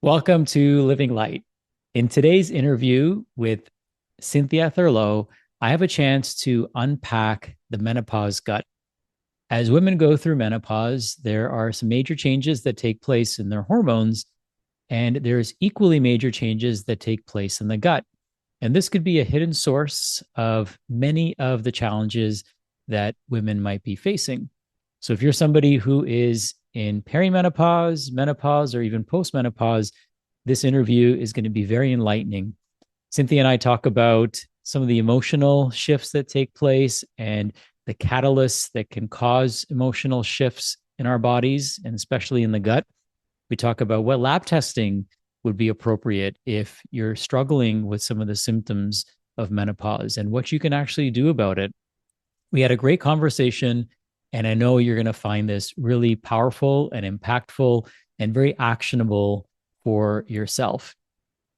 Welcome to Living Light. In today's interview with Cynthia Thurlow, I have a chance to unpack the menopause gut. As women go through menopause, there are some major changes that take place in their hormones, and there's equally major changes that take place in the gut. And this could be a hidden source of many of the challenges that women might be facing. So if you're somebody who is in perimenopause, menopause, or even postmenopause, this interview is going to be very enlightening. Cynthia and I talk about some of the emotional shifts that take place and the catalysts that can cause emotional shifts in our bodies, and especially in the gut. We talk about what lab testing would be appropriate if you're struggling with some of the symptoms of menopause and what you can actually do about it. We had a great conversation, and I know you're going to find this really powerful and impactful and very actionable for yourself.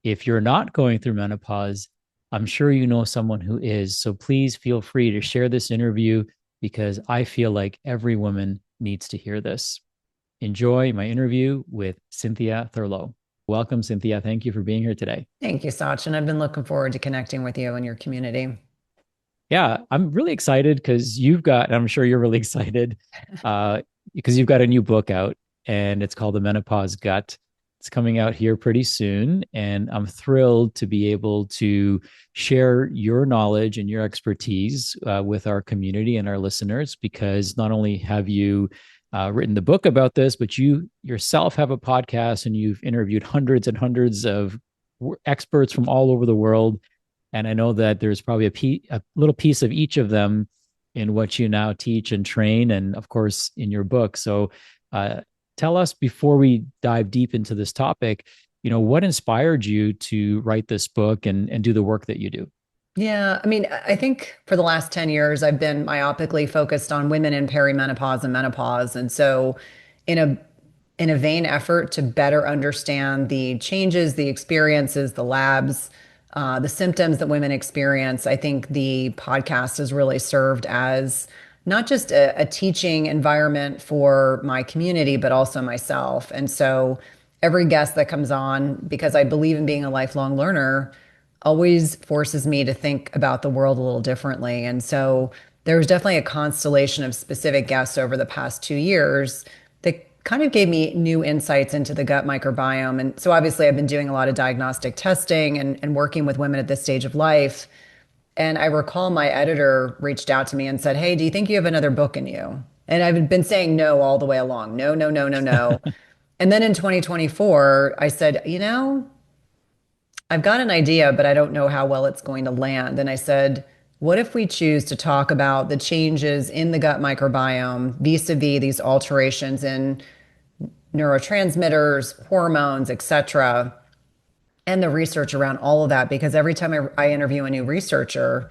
If you're not going through menopause, I'm sure you know someone who is. So please feel free to share this interview because I feel like every woman needs to hear this. Enjoy my interview with Cynthia Thurlow. Welcome, Cynthia. Thank you for being here today. Thank you, Sachin. I've been looking forward to connecting with you and your community. Yeah, I'm really excited because I'm sure you're really excited because you've got a new book out and it's called The Menopause Gut. It's coming out here pretty soon. And I'm thrilled to be able to share your knowledge and your expertise with our community and our listeners because not only have you written the book about this, but you yourself have a podcast and you've interviewed hundreds and hundreds of experts from all over the world, and I know that there's probably a little piece of each of them in what you now teach and train, and of course, in your book. So, uh, tell us before we dive deep into this topic, what inspired you to write this book and do the work that you do? Yeah, I mean, I think for the last 10 years, I've been myopically focused on women in perimenopause and menopause. And so, in a in a vain effort to better understand the changes, the experiences, the labs, the symptoms that women experience, I think the podcast has really served as not just a teaching environment for my community, but also myself. And so every guest that comes on, because I believe in being a lifelong learner, always forces me to think about the world a little differently. And so there was definitely a constellation of specific guests over the past 2 years that kind of gave me new insights into the gut microbiome. And so obviously I've been doing a lot of diagnostic testing and working with women at this stage of life. And I recall my editor reached out to me and said, "Hey, do you think you have another book in you?" And I've been saying no all the way along. No, no, no, no, no. And then in 2024, I said, I've got an idea, but I don't know how well it's going to land. And I said, what if we choose to talk about the changes in the gut microbiome vis-a-vis these alterations in neurotransmitters, hormones, et cetera, and the research around all of that? Because every time I interview a new researcher,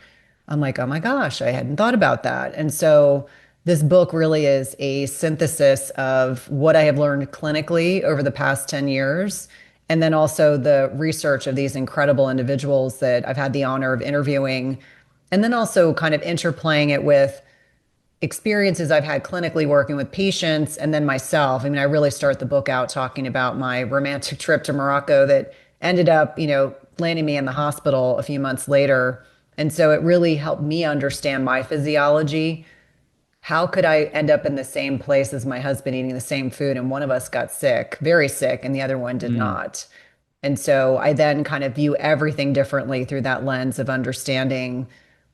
I'm like, oh my gosh, I hadn't thought about that. And so this book really is a synthesis of what I have learned clinically over the past 10 years. And then also the research of these incredible individuals that I've had the honor of interviewing. And then also kind of interplaying it with experiences I've had clinically working with patients and then myself. I mean, I really start the book out talking about my romantic trip to Morocco that ended up, landing me in the hospital a few months later. And so it really helped me understand my physiology. How could I end up in the same place as my husband eating the same food? And one of us got sick, very sick, and the other one did Mm, not. And so I then kind of view everything differently through that lens of understanding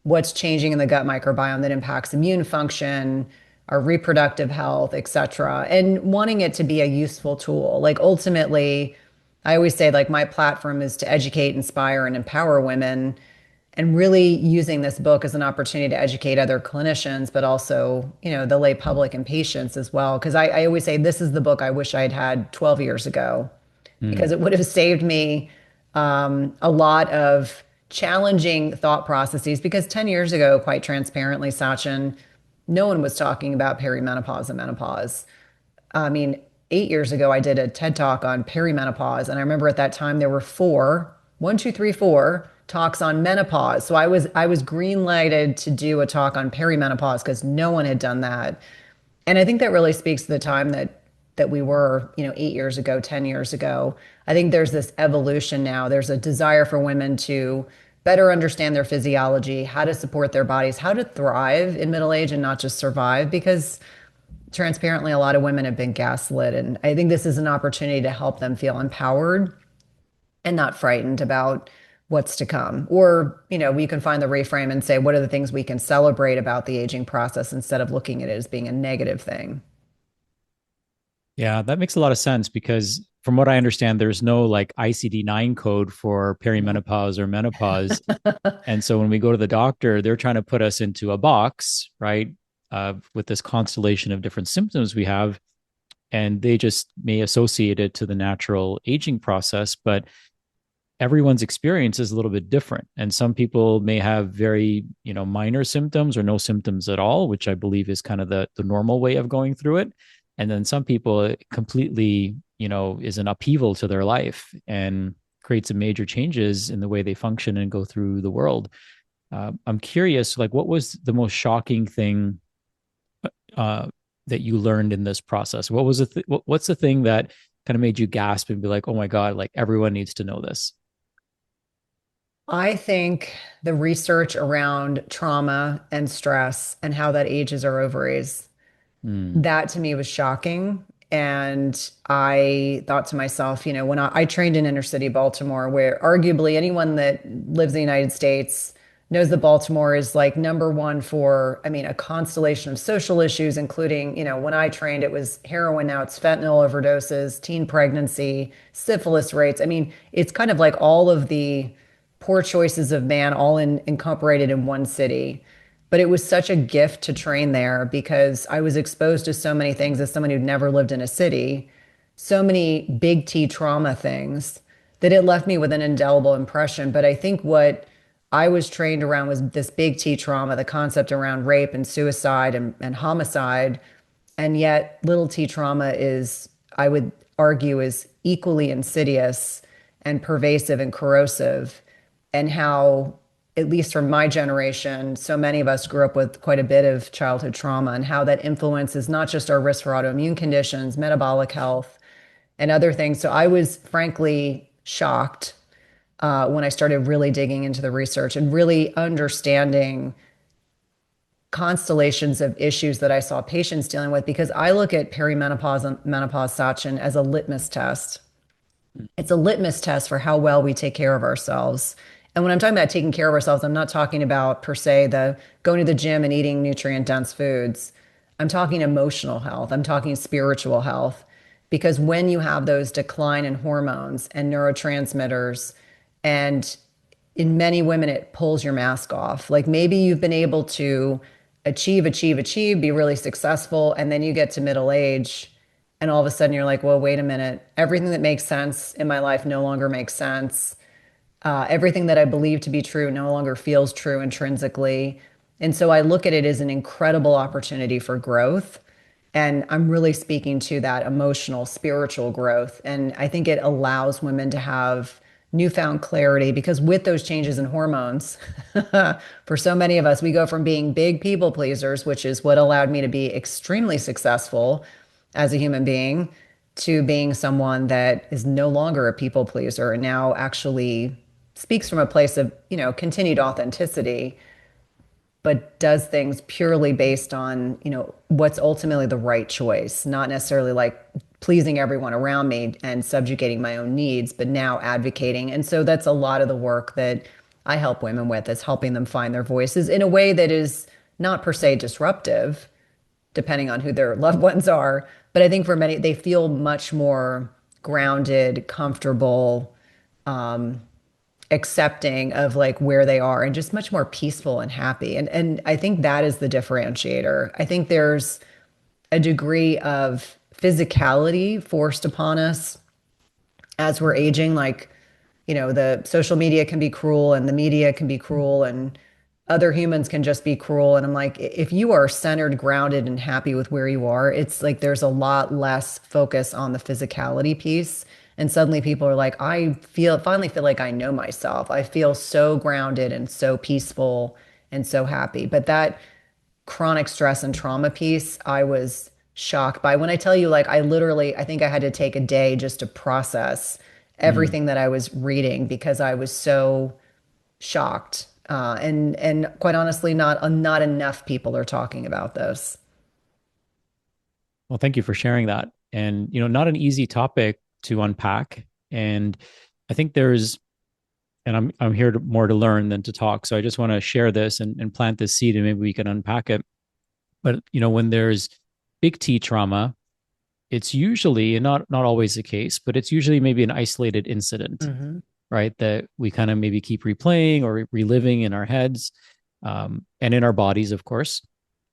what's changing in the gut microbiome that impacts immune function, our reproductive health, et cetera, and wanting it to be a useful tool. Like ultimately, I always say like my platform is to educate, inspire, and empower women, and really using this book as an opportunity to educate other clinicians, but also, the lay public and patients as well. Because I always say this is the book I wish I'd had 12 years ago because mm, it would have saved me a lot of challenging thought processes. Because 10 years ago, quite transparently, Sachin, no one was talking about perimenopause and menopause. I mean, 8 years ago, I did a TED talk on perimenopause. And I remember at that time there were one, two, three, four talks on menopause. So I was green lighted to do a talk on perimenopause because no one had done that. And I think that really speaks to the time that that we were, 8 years ago, 10 years ago. I think there's this evolution now. There's a desire for women to better understand their physiology, how to support their bodies, how to thrive in middle age and not just survive, because transparently, a lot of women have been gaslit. And I think this is an opportunity to help them feel empowered and not frightened about what's to come. Or, we can find the reframe and say, what are the things we can celebrate about the aging process instead of looking at it as being a negative thing? Yeah, that makes a lot of sense because from what I understand, there's no like ICD-9 code for perimenopause or menopause. And so when we go to the doctor, they're trying to put us into a box, right? With this constellation of different symptoms we have, and they just may associate it to the natural aging process, but everyone's experience is a little bit different. And some people may have very, minor symptoms or no symptoms at all, which I believe is kind of the normal way of going through it. And then some people it completely, is an upheaval to their life and creates some major changes in the way they function and go through the world. I'm curious, like, what was the most shocking thing uh, that you learned in this process? What was what's the thing that kind of made you gasp and be like, "Oh my god!" Like everyone needs to know this. I think the research around trauma and stress and how that ages our ovaries, Mm, that to me was shocking. And I thought to myself, when I trained in inner city Baltimore, where arguably anyone that lives in the United States knows that Baltimore is like number one for, I mean, a constellation of social issues, including, when I trained, it was heroin, now it's fentanyl overdoses, teen pregnancy, syphilis rates. I mean, it's kind of like all of the poor choices of man all incorporated in one city. But it was such a gift to train there because I was exposed to so many things as someone who'd never lived in a city, so many big T trauma things that it left me with an indelible impression. But I think what I was trained around was this big T trauma, the concept around rape and suicide and homicide. And yet, little t trauma is, I would argue, is equally insidious and pervasive and corrosive. And how, at least from my generation, so many of us grew up with quite a bit of childhood trauma, and how that influences not just our risk for autoimmune conditions, metabolic health, and other things. So I was frankly shocked when I started really digging into the research and really understanding constellations of issues that I saw patients dealing with, because I look at perimenopause and menopause, Sachin, as a litmus test. It's a litmus test for how well we take care of ourselves. And when I'm talking about taking care of ourselves, I'm not talking about per se the going to the gym and eating nutrient dense foods. I'm talking emotional health. I'm talking spiritual health. Because when you have those decline in hormones and neurotransmitters, and in many women, it pulls your mask off. Like maybe you've been able to achieve, be really successful, and then you get to middle age, and all of a sudden you're like, well, wait a minute. Everything that makes sense in my life no longer makes sense. Everything that I believe to be true no longer feels true intrinsically. And so I look at it as an incredible opportunity for growth. And I'm really speaking to that emotional, spiritual growth. And I think it allows women to have newfound clarity, because with those changes in hormones, for so many of us, we go from being big people pleasers, which is what allowed me to be extremely successful as a human being, to being someone that is no longer a people pleaser and now actually speaks from a place of, continued authenticity, but does things purely based on, what's ultimately the right choice, not necessarily like pleasing everyone around me and subjugating my own needs, but now advocating. And so that's a lot of the work that I help women with, is helping them find their voices in a way that is not per se disruptive, depending on who their loved ones are. But I think for many, they feel much more grounded, comfortable, accepting of like where they are, and just much more peaceful and happy. And I think that is the differentiator. I think there's a degree of physicality forced upon us as we're aging. Like, the social media can be cruel and the media can be cruel and other humans can just be cruel. And I'm like, if you are centered, grounded, and happy with where you are, it's like there's a lot less focus on the physicality piece. And suddenly people are like, finally feel like I know myself. I feel so grounded and so peaceful and so happy. But that chronic stress and trauma piece, I was shocked by. When I tell you, like, I literally, I think I had to take a day just to process Mm. everything that I was reading because I was so shocked. And quite honestly, not enough people are talking about this. Well, thank you for sharing that. And, not an easy topic to unpack. And I think and I'm here more to learn than to talk. So I just want to share this and plant this seed and maybe we can unpack it. But, when there's big T trauma, it's usually, and not always the case, but it's usually maybe an isolated incident, Hmm. right? That we kind of maybe keep replaying or reliving in our heads, and in our bodies, of course.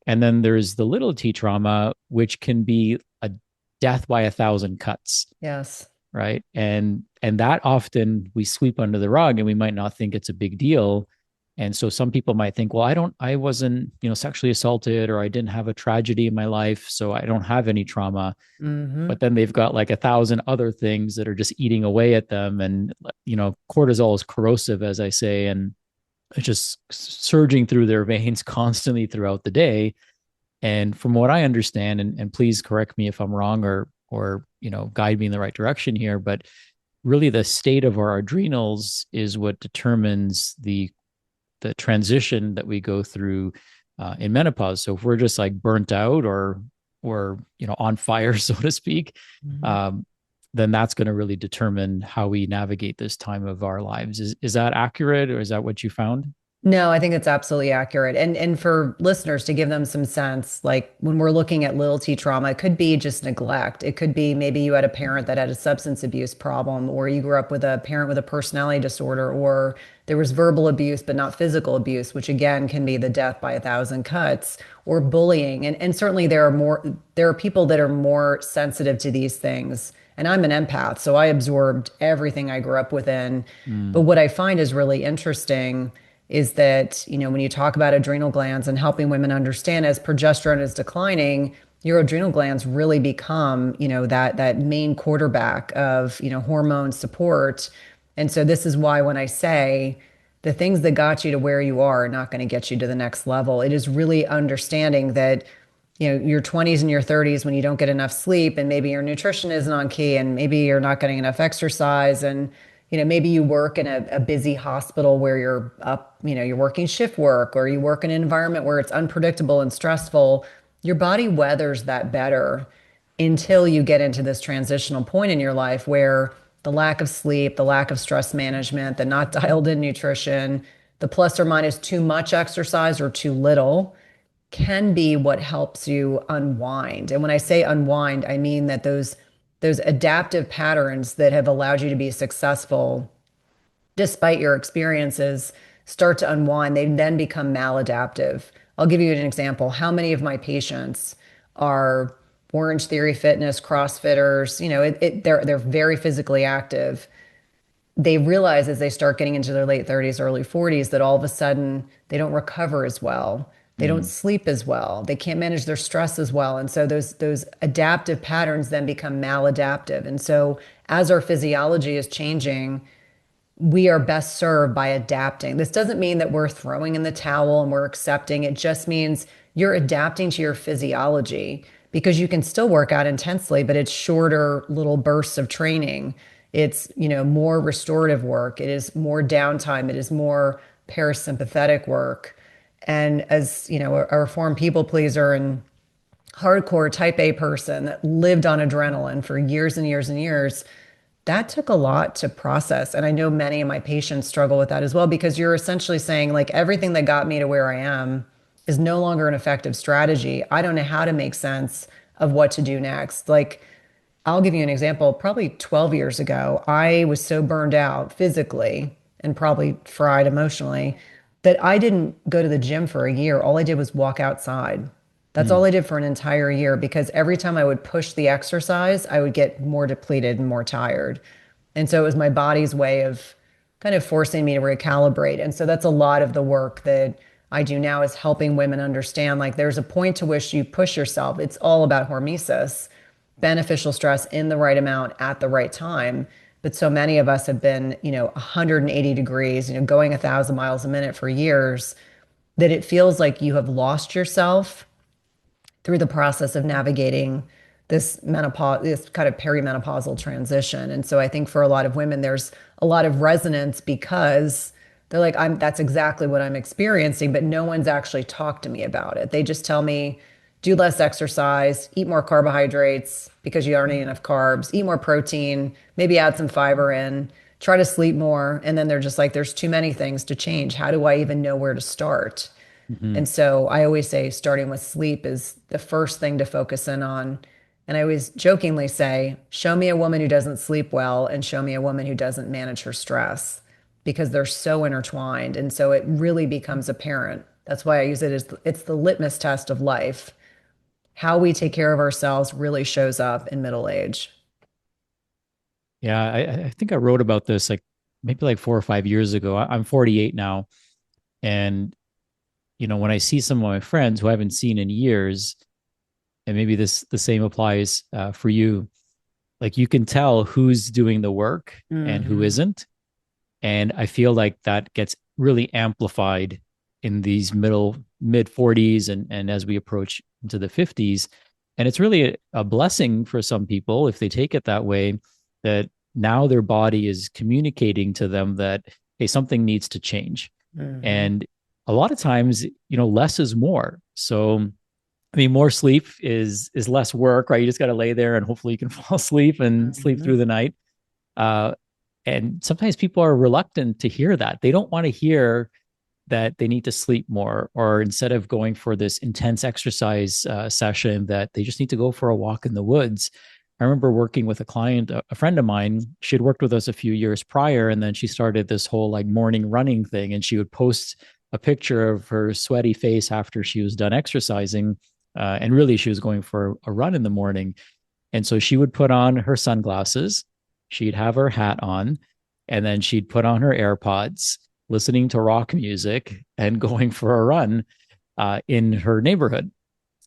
And then there's the little T trauma, which can be a death by a thousand cuts, Yes. right? And that often we sweep under the rug and we might not think it's a big deal. And so some people might think, well, I wasn't, sexually assaulted, or I didn't have a tragedy in my life, so I don't have any trauma. Hmm. But then they've got like a thousand other things that are just eating away at them. And, cortisol is corrosive, as I say, and it's just surging through their veins constantly throughout the day. And from what I understand, and please correct me if I'm wrong, or guide me in the right direction here, but really the state of our adrenals is what determines the transition that we go through in menopause. So if we're just like burnt out or on fire, so to speak, Mhm. um, then that's going to really determine how we navigate this time of our lives. Is that accurate, or is that what you found? No, I think it's absolutely accurate. And for listeners to give them some sense, like when we're looking at little T trauma, it could be just neglect. It could be maybe you had a parent that had a substance abuse problem, or you grew up with a parent with a personality disorder, or there was verbal abuse but not physical abuse, which again can be the death by a thousand cuts, or bullying. And certainly there are people that are more sensitive to these things. And I'm an empath, so I absorbed everything I grew up within. But Mm, what I find is really interesting is that, when you talk about adrenal glands and helping women understand as progesterone is declining, your adrenal glands really become, that main quarterback of, hormone support. And so this is why when I say the things that got you to where you are not going to get you to the next level, it is really understanding that, your 20s and your 30s when you don't get enough sleep and maybe your nutrition isn't on key and maybe you're not getting enough exercise and maybe you work in a busy hospital where you're up, you're working shift work or you work in an environment where it's unpredictable and stressful. Your body weathers that better until you get into this transitional point in your life where the lack of sleep, the lack of stress management, the not dialed in nutrition, the plus or minus too much exercise or too little can be what helps you unwind. And when I say unwind, I mean that those adaptive patterns that have allowed you to be successful despite your experiences start to unwind. They then become maladaptive. I'll give you an example. How many of my patients are Orange Theory Fitness, CrossFitters? They're very physically active. They realize as they start getting into their late 30s, early 40s, that all of a sudden they don't recover as well. They don't mm. sleep as well. They can't manage their stress as well. And so those adaptive patterns then become maladaptive. And so as our physiology is changing, we are best served by adapting. This doesn't mean that we're throwing in the towel and we're accepting. It just means you're adapting to your physiology because you can still work out intensely, but it's shorter little bursts of training. It's, more restorative work. It is more downtime. It is more parasympathetic work. And as, a reformed people pleaser and hardcore type A person that lived on adrenaline for years and years and years, that took a lot to process. And I know many of my patients struggle with that as well because you're essentially saying, like, everything that got me to where I am is no longer an effective strategy. I don't know how to make sense of what to do next. Like, I'll give you an example. Probably 12 years ago, I was so burned out physically and probably fried emotionally that I didn't go to the gym for a year. All I did was walk outside. That's all Mm. I did for an entire year because every time I would push the exercise, I would get more depleted and more tired. And so it was my body's way of kind of forcing me to recalibrate. And so that's a lot of the work that I do now is helping women understand like there's a point to which you push yourself. It's all about hormesis, beneficial stress in the right amount at the right time. But so many of us have been, 180 degrees, going 1,000 miles a minute for years that it feels like you have lost yourself through the process of navigating this menopause, this kind of perimenopausal transition. And so I think for a lot of women, there's a lot of resonance because they're like, that's exactly what I'm experiencing, but no one's actually talked to me about it. They just tell me, do less exercise, eat more carbohydrates because you aren't eating enough carbs, eat more protein, maybe add some fiber in, try to sleep more. And then they're just like, there's too many things to change. How do I even know where to start? Hmm. And so I always say starting with sleep is the first thing to focus in on. And I always jokingly say, show me a woman who doesn't sleep well and show me a woman who doesn't manage her stress because they're so intertwined. And so it really becomes apparent. That's why I use it as it's the litmus test of life. How we take care of ourselves really shows up in middle age. Yeah, I think I wrote about this like maybe like 4 or 5 years ago. I'm 48 now, and when I see some of my friends who I haven't seen in years, and maybe the same applies for you, like you can tell who's doing the work and who Hmm. isn't. And I feel like that gets really amplified in these mid 40s and as we approach into the 50s. And it's really a blessing for some people if they take it that way, that now their body is communicating to them that, hey, something needs to change. Hmm. And a lot of times, less is more. So I mean, more sleep is less work, right? You just got to lay there and hopefully you can fall asleep and sleep Hmm. through the night. Uh, and sometimes people are reluctant to hear that. They don't want to hear that they need to sleep more, or instead of going for this intense exercise session, that they just need to go for a walk in the woods. I remember working with a client, a friend of mine. She had worked with us a few years prior, and then she started this whole like morning running thing. And she would post a picture of her sweaty face after she was done exercising. And really, she was going for a run in the morning. And so she would put on her sunglasses, she'd have her hat on, and then she'd put on her AirPods, listening to rock music and going for a run in her neighborhood.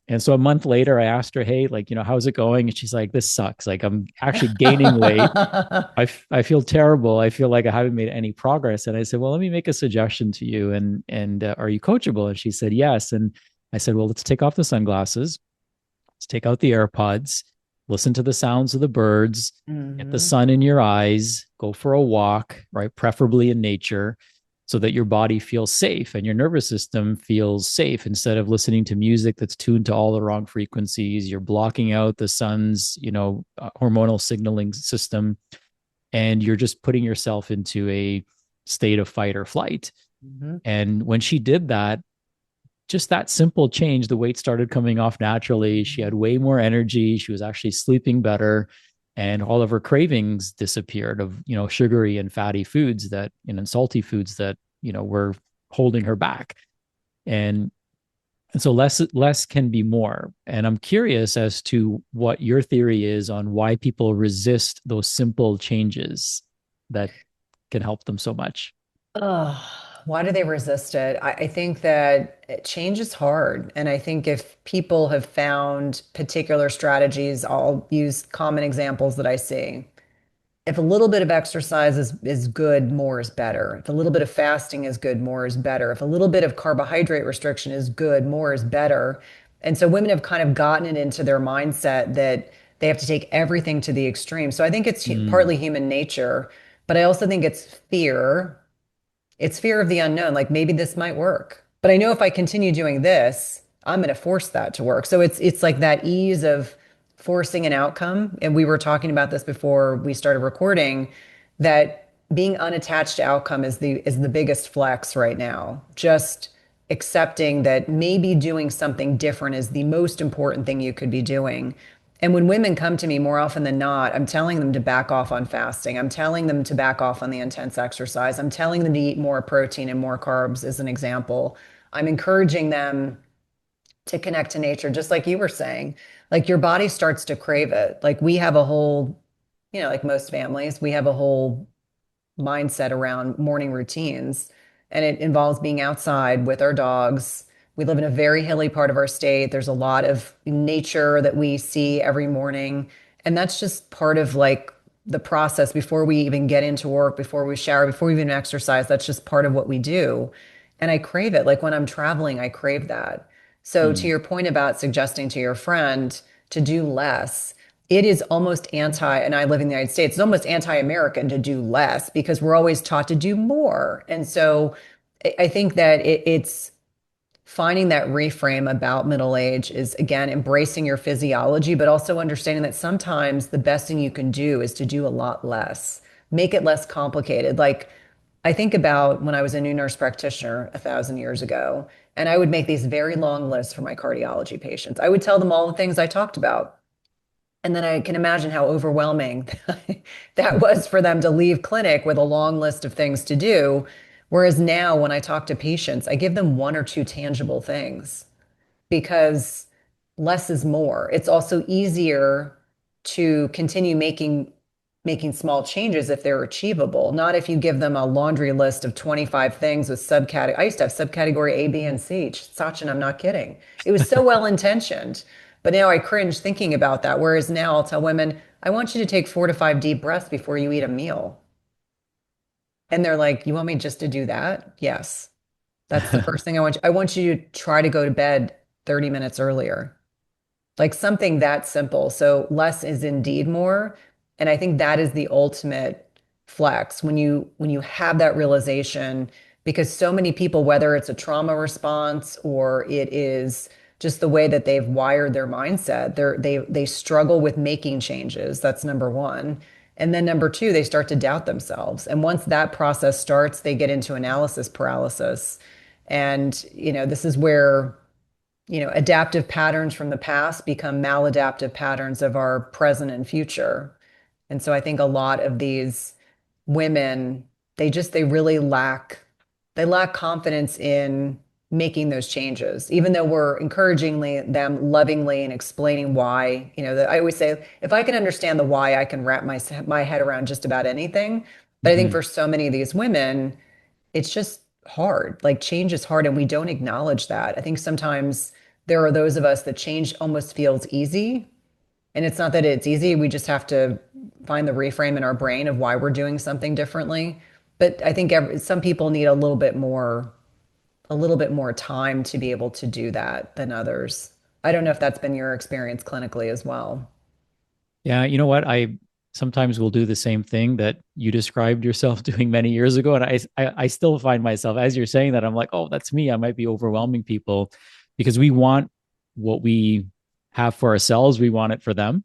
And so a month later, I asked her, hey, like, how's it going? And she's like, this sucks. Like, I'm actually gaining weight. I feel terrible. I feel like I haven't made any progress. And I said, well, let me make a suggestion to you. And are you coachable? And she said, yes. And I said, well, let's take off the sunglasses. Let's take out the AirPods, listen to the sounds of the birds, get the Hmm. sun in your eyes, go for a walk, right? Preferably in nature, so that your body feels safe and your nervous system feels safe instead of listening to music that's tuned to all the wrong frequencies. You're blocking out the sun's, hormonal signaling system, and you're just putting yourself into a state of fight or flight. Hmm. And when she did that, just that simple change, the weight started coming off naturally. She had way more energy. She was actually sleeping better. And all of her cravings disappeared of, sugary and fatty foods that, and salty foods that, were holding her back. And and so less can be more. And I'm curious as to what your theory is on why people resist those simple changes that can help them so much. Oh, why do they resist it? I think that change is hard. And I think if people have found particular strategies, I'll use common examples that I see. If a little bit of exercise is good, more is better. If a little bit of fasting is good, more is better. If a little bit of carbohydrate restriction is good, more is better. And so women have kind of gotten it into their mindset that they have to take everything to the extreme. So I think it's Mm, partly human nature, but I also think it's fear of the unknown. Like maybe this might work, but I know if I continue doing this, I'm going to force that to work. So it's like that ease of forcing an outcome. And we were talking about this before we started recording, that being unattached to outcome is the biggest flex right now. Just accepting that maybe doing something different is the most important thing you could be doing. And when women come to me more often than not, I'm telling them to back off on fasting. I'm telling them to back off on the intense exercise. I'm telling them to eat more protein and more carbs, as an example. I'm encouraging them to connect to nature, just like you were saying. Like your body starts to crave it. Like we have a whole, like most families, we have a whole mindset around morning routines. And it involves being outside with our dogs. We live in a very hilly part of our state. There's a lot of nature that we see every morning. And that's just part of like the process before we even get into work, before we shower, before we even exercise. That's just part of what we do. And I crave it. Like when I'm traveling, I crave that. So to Mm, your point about suggesting to your friend to do less, it is almost anti, and I live in the United States, it's almost anti-American to do less because we're always taught to do more. And so I think that it's finding that reframe about middle age is again embracing your physiology, but also understanding that sometimes the best thing you can do is to do a lot less, make it less complicated. Like I think about when I was a new nurse practitioner 1,000 years ago, and I would make these very long lists for my cardiology patients. I would tell them all the things I talked about. And then I can imagine how overwhelming that was for them to leave clinic with a long list of things to do. Whereas now, when I talk to patients, I give them one or two tangible things because less is more. It's also easier to continue making small changes if they're achievable, not if you give them a laundry list of 25 things with subcategory. I used to have subcategory A, B, and C. Sachin, I'm not kidding. It was so well intentioned, but now I cringe thinking about that. Whereas now I'll tell women, I want you to take 4 to 5 deep breaths before you eat a meal. And they're like, you want me just to do that? Yes. That's the first thing I want you. I want you to try to go to bed 30 minutes earlier. Like something that simple. So less is indeed more. And I think that is the ultimate flex when you have that realization, because so many people, whether it's a trauma response or it is just the way that they've wired their mindset, they struggle with making changes. That's number one. And then number two, they start to doubt themselves. And once that process starts, they get into analysis paralysis. And, this is where adaptive patterns from the past become maladaptive patterns of our present and future. And so I think a lot of these women, they really lack confidence in making those changes, even though we're encouragingly them lovingly and explaining why, that I always say, if I can understand the why, I can wrap my head around just about anything. But I think mhm. for so many of these women, it's just hard. Like change is hard and we don't acknowledge that. I think sometimes there are those of us that change almost feels easy. And it's not that it's easy. We just have to find the reframe in our brain of why we're doing something differently. But I think some people need a little bit more time to be able to do that than others. I don't know if that's been your experience clinically as well. Yeah, you know what? I sometimes will do the same thing that you described yourself doing many years ago, and I still find myself as you're saying that I'm like, oh, that's me. I might be overwhelming people because we want what we have for ourselves, we want it for them.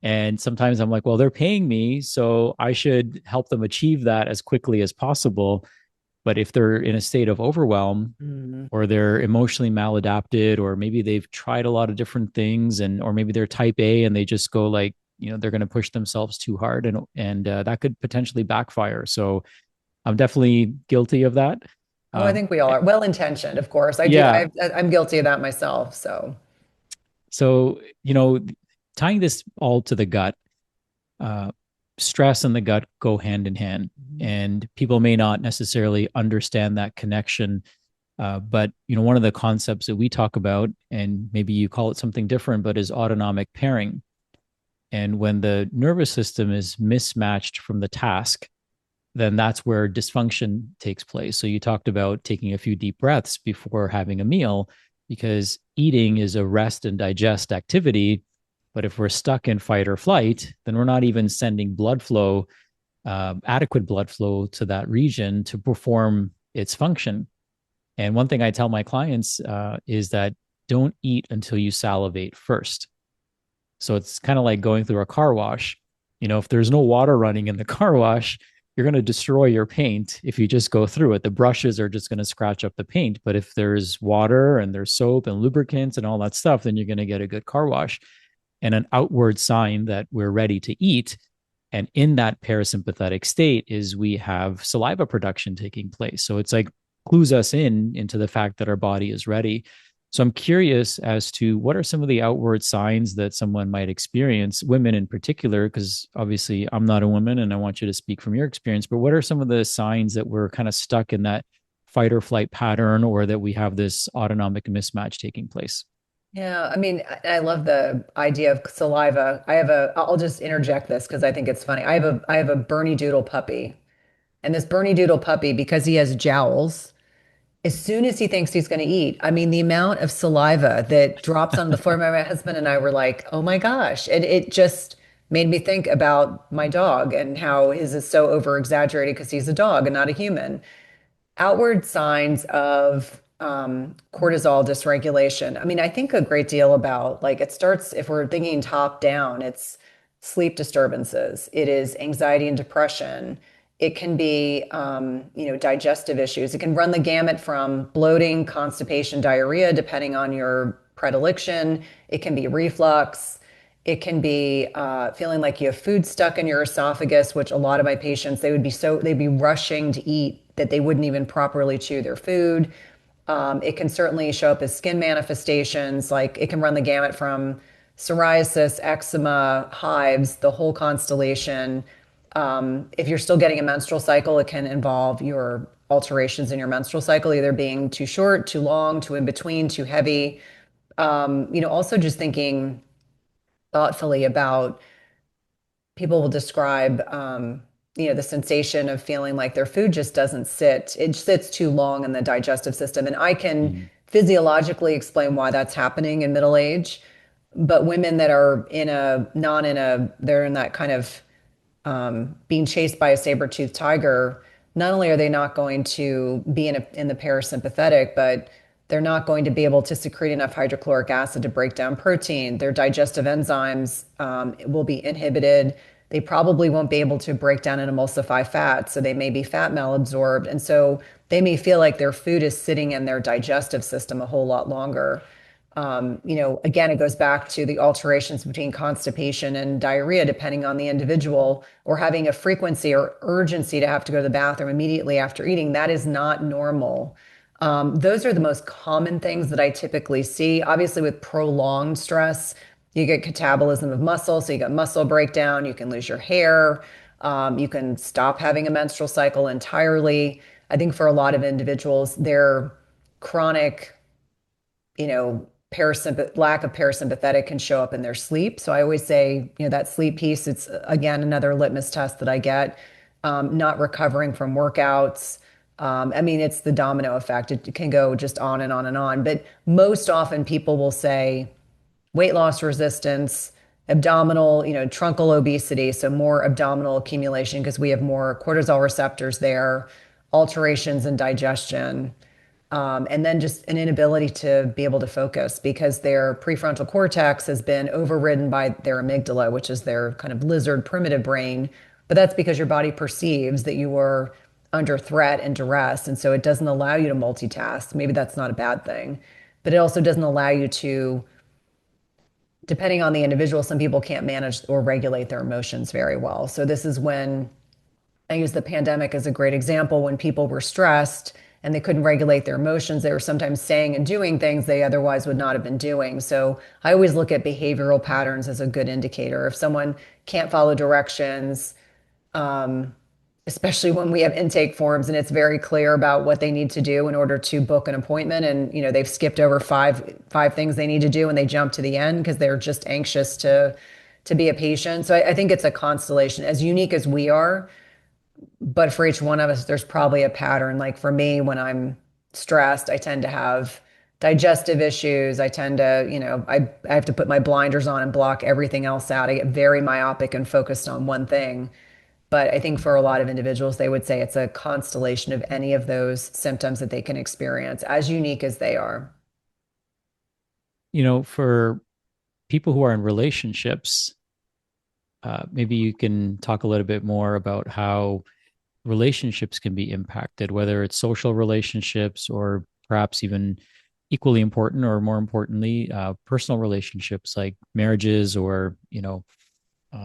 And sometimes I'm like, well, they're paying me, so I should help them achieve that as quickly as possible. But if they're in a state of overwhelm Mhm. or they're emotionally maladapted, or maybe they've tried a lot of different things, and or maybe they're type A and they just go like, they're going to push themselves too hard, and that could potentially backfire. So I'm definitely guilty of that. Oh, I Um, think we all are well intentioned, of course. I do. yeah. I'm guilty of that myself. So, So, tying this all to the gut, uh, stress and the gut go hand in hand, and people may not necessarily understand that connection. But one of the concepts that we talk about, and maybe you call it something different, but is autonomic pairing. And when the nervous system is mismatched from the task, then that's where dysfunction takes place. So you talked about taking a few deep breaths before having a meal, because eating is a rest and digest activity. But if we're stuck in fight or flight, then we're not even sending blood flow, adequate blood flow to that region to perform its function. And one thing I tell my clients is that don't eat until you salivate first. So it's kind of like going through a car wash. If there's no water running in the car wash, you're going to destroy your paint if you just go through it. The brushes are just going to scratch up the paint. But if there's water and there's soap and lubricants and all that stuff, then you're going to get a good car wash. And an outward sign that we're ready to eat, and in that parasympathetic state, is we have saliva production taking place. So it's like clues us into the fact that our body is ready. So I'm curious as to what are some of the outward signs that someone might experience, women in particular, because obviously I'm not a woman and I want you to speak from your experience, but what are some of the signs that we're kind of stuck in that fight or flight pattern, or that we have this autonomic mismatch taking place? yeah, I mean, I love the idea of saliva. I'll just interject this because I think it's funny. I have a Bernie Doodle puppy, and this Bernie Doodle puppy, because he has jowls, as soon as he thinks he's going to eat, I mean, the amount of saliva that drops on the floor, my husband and I were like, oh my gosh. And it just made me think about my dog and how his is so over exaggerated because he's a dog and not a human. Outward signs of cortisol dysregulation. I mean, I think a great deal about like it starts, if we're thinking top down, it's sleep disturbances, it is anxiety and depression. It can be, digestive issues. It can run the gamut from bloating, constipation, diarrhea, depending on your predilection. It can be reflux. It can be feeling like you have food stuck in your esophagus, which a lot of my patients, they'd be rushing to eat that they wouldn't even properly chew their food. It can certainly show up as skin manifestations, like it can run the gamut from psoriasis, eczema, hives, the whole constellation. If you're still getting a menstrual cycle, it can involve your alterations in your menstrual cycle, either being too short, too long, too in between, too heavy. Also just thinking thoughtfully about people will describe the sensation of feeling like their food just doesn't sit. It sits too long in the digestive system. And I can Mhm. physiologically explain why that's happening in middle age. But women that are in a not in a they're in that kind of being chased by a saber-toothed tiger, not only are they not going to be in the parasympathetic, but they're not going to be able to secrete enough hydrochloric acid to break down protein. Their digestive enzymes will be inhibited. They probably won't be able to break down and emulsify fat, so they may be fat malabsorbed. And so they may feel like their food is sitting in their digestive system a whole lot longer. Again, it goes back to the alterations between constipation and diarrhea, depending on the individual, or having a frequency or urgency to have to go to the bathroom immediately after eating. That is not normal. Those are the most common things that I typically see. Obviously, with prolonged stress, you get catabolism of muscle, so you get muscle breakdown, you can lose your hair, you can stop having a menstrual cycle entirely. I think for a lot of individuals, their chronic lack of parasympathetic can show up in their sleep. So I always say, that sleep piece, it's again another litmus test that I get. Not recovering from workouts. I mean, it's the domino effect. It can go just on and on and on. But most often people will say weight loss resistance, abdominal, truncal obesity. So more abdominal accumulation because we have more cortisol receptors there, alterations in digestion. And then just an inability to be able to focus because their prefrontal cortex has been overridden by their amygdala, which is their kind of lizard primitive brain. But that's because your body perceives that you are under threat and duress. And so it doesn't allow you to multitask. Maybe that's not a bad thing, but it also doesn't allow you to, depending on the individual, some people can't manage or regulate their emotions very well. So this is when I use the pandemic as a great example. When people were stressed and they couldn't regulate their emotions, they were sometimes saying and doing things they otherwise would not have been doing. So I always look at behavioral patterns as a good indicator. If someone can't follow directions, um, especially when we have intake forms and it's very clear about what they need to do in order to book an appointment, and they've skipped over five things they need to do and they jump to the end because they're just anxious to be a patient. So I think it's a constellation, as unique as we are, but for each one of us, there's probably a pattern. Like for me, when I'm stressed, I tend to have digestive issues. I tend to, I have to put my blinders on and block everything else out. I get very myopic and focused on one thing. But I think for a lot of individuals, they would say it's a constellation of any of those symptoms that they can experience, as unique as they are. For people who are in relationships, maybe you can talk a little bit more about how relationships can be impacted, whether it's social relationships or perhaps even equally important or more importantly, personal relationships like marriages or,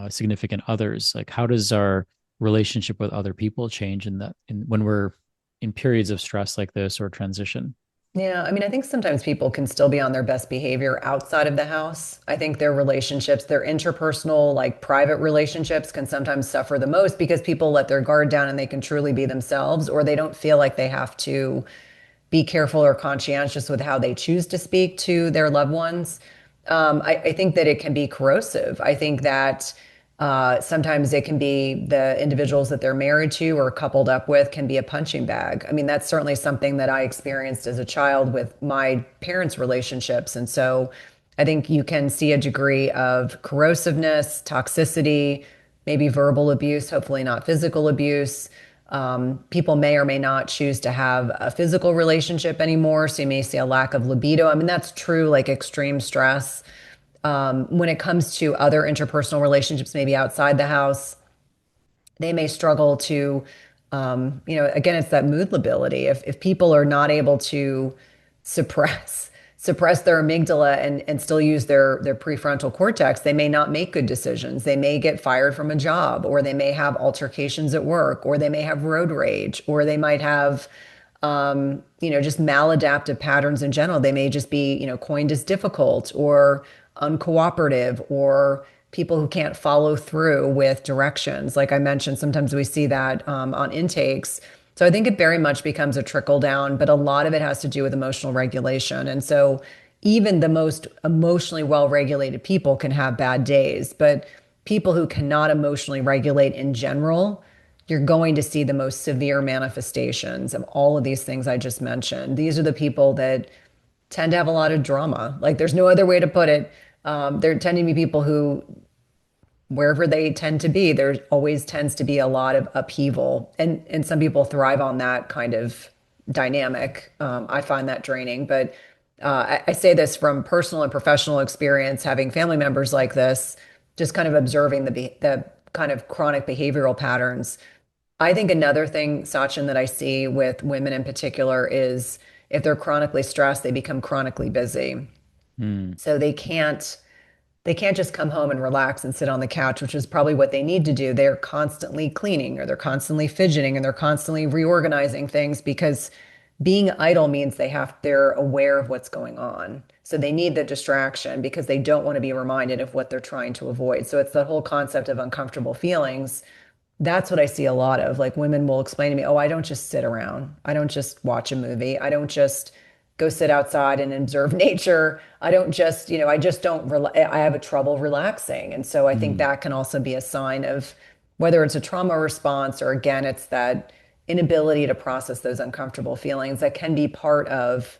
significant others. Like, how does our relationship with other people change when we're in periods of stress like this or transition? Yeah, I mean, I think sometimes people can still be on their best behavior outside of the house. I think their relationships, their interpersonal, like private relationships, can sometimes suffer the most because people let their guard down and they can truly be themselves, or they don't feel like they have to be careful or conscientious with how they choose to speak to their loved ones. I think that it can be corrosive. I think that Sometimes it can be the individuals that they're married to or coupled up with can be a punching bag. I mean, that's certainly something that I experienced as a child with my parents' relationships. And so I think you can see a degree of corrosiveness, toxicity, maybe verbal abuse, hopefully not physical abuse. People may or may not choose to have a physical relationship anymore. So you may see a lack of libido. I mean, that's true, like extreme stress. When it comes to other interpersonal relationships, maybe outside the house, they may struggle to, again, it's that mood lability. If people are not able to suppress their amygdala and still use their prefrontal cortex, they may not make good decisions. They may get fired from a job, or they may have altercations at work, or they may have road rage, or they might have just maladaptive patterns in general. They may just be, coined as difficult or uncooperative, or people who can't follow through with directions. Like I mentioned, sometimes we see that on intakes. So I think it very much becomes a trickle down, but a lot of it has to do with emotional regulation. And so even the most emotionally well-regulated people can have bad days, but people who cannot emotionally regulate in general, you're going to see the most severe manifestations of all of these things I just mentioned. These are the people that tend to have a lot of drama. Like there's no other way to put it. There tend to be people who, wherever they tend to be, there always tends to be a lot of upheaval. And some people thrive on that kind of dynamic. I find that draining. But I say this from personal and professional experience, having family members like this, just kind of observing the kind of chronic behavioral patterns. I think another thing, Sachin, that I see with women in particular is if they're chronically stressed, they become chronically busy. Mm, So they can't just come home and relax and sit on the couch, which is probably what they need to do. They're constantly cleaning, or they're constantly fidgeting, and they're constantly reorganizing things, because being idle means they're aware of what's going on. So they need the distraction because they don't want to be reminded of what they're trying to avoid. So it's the whole concept of uncomfortable feelings. That's what I see a lot of. Like women will explain to me, oh, I don't just sit around. I don't just watch a movie. I don't just go sit outside and observe nature. I don't just, I just don't, I have a trouble relaxing. And so I think mm. that can also be a sign of whether it's a trauma response, or again, it's that inability to process those uncomfortable feelings that can be part of,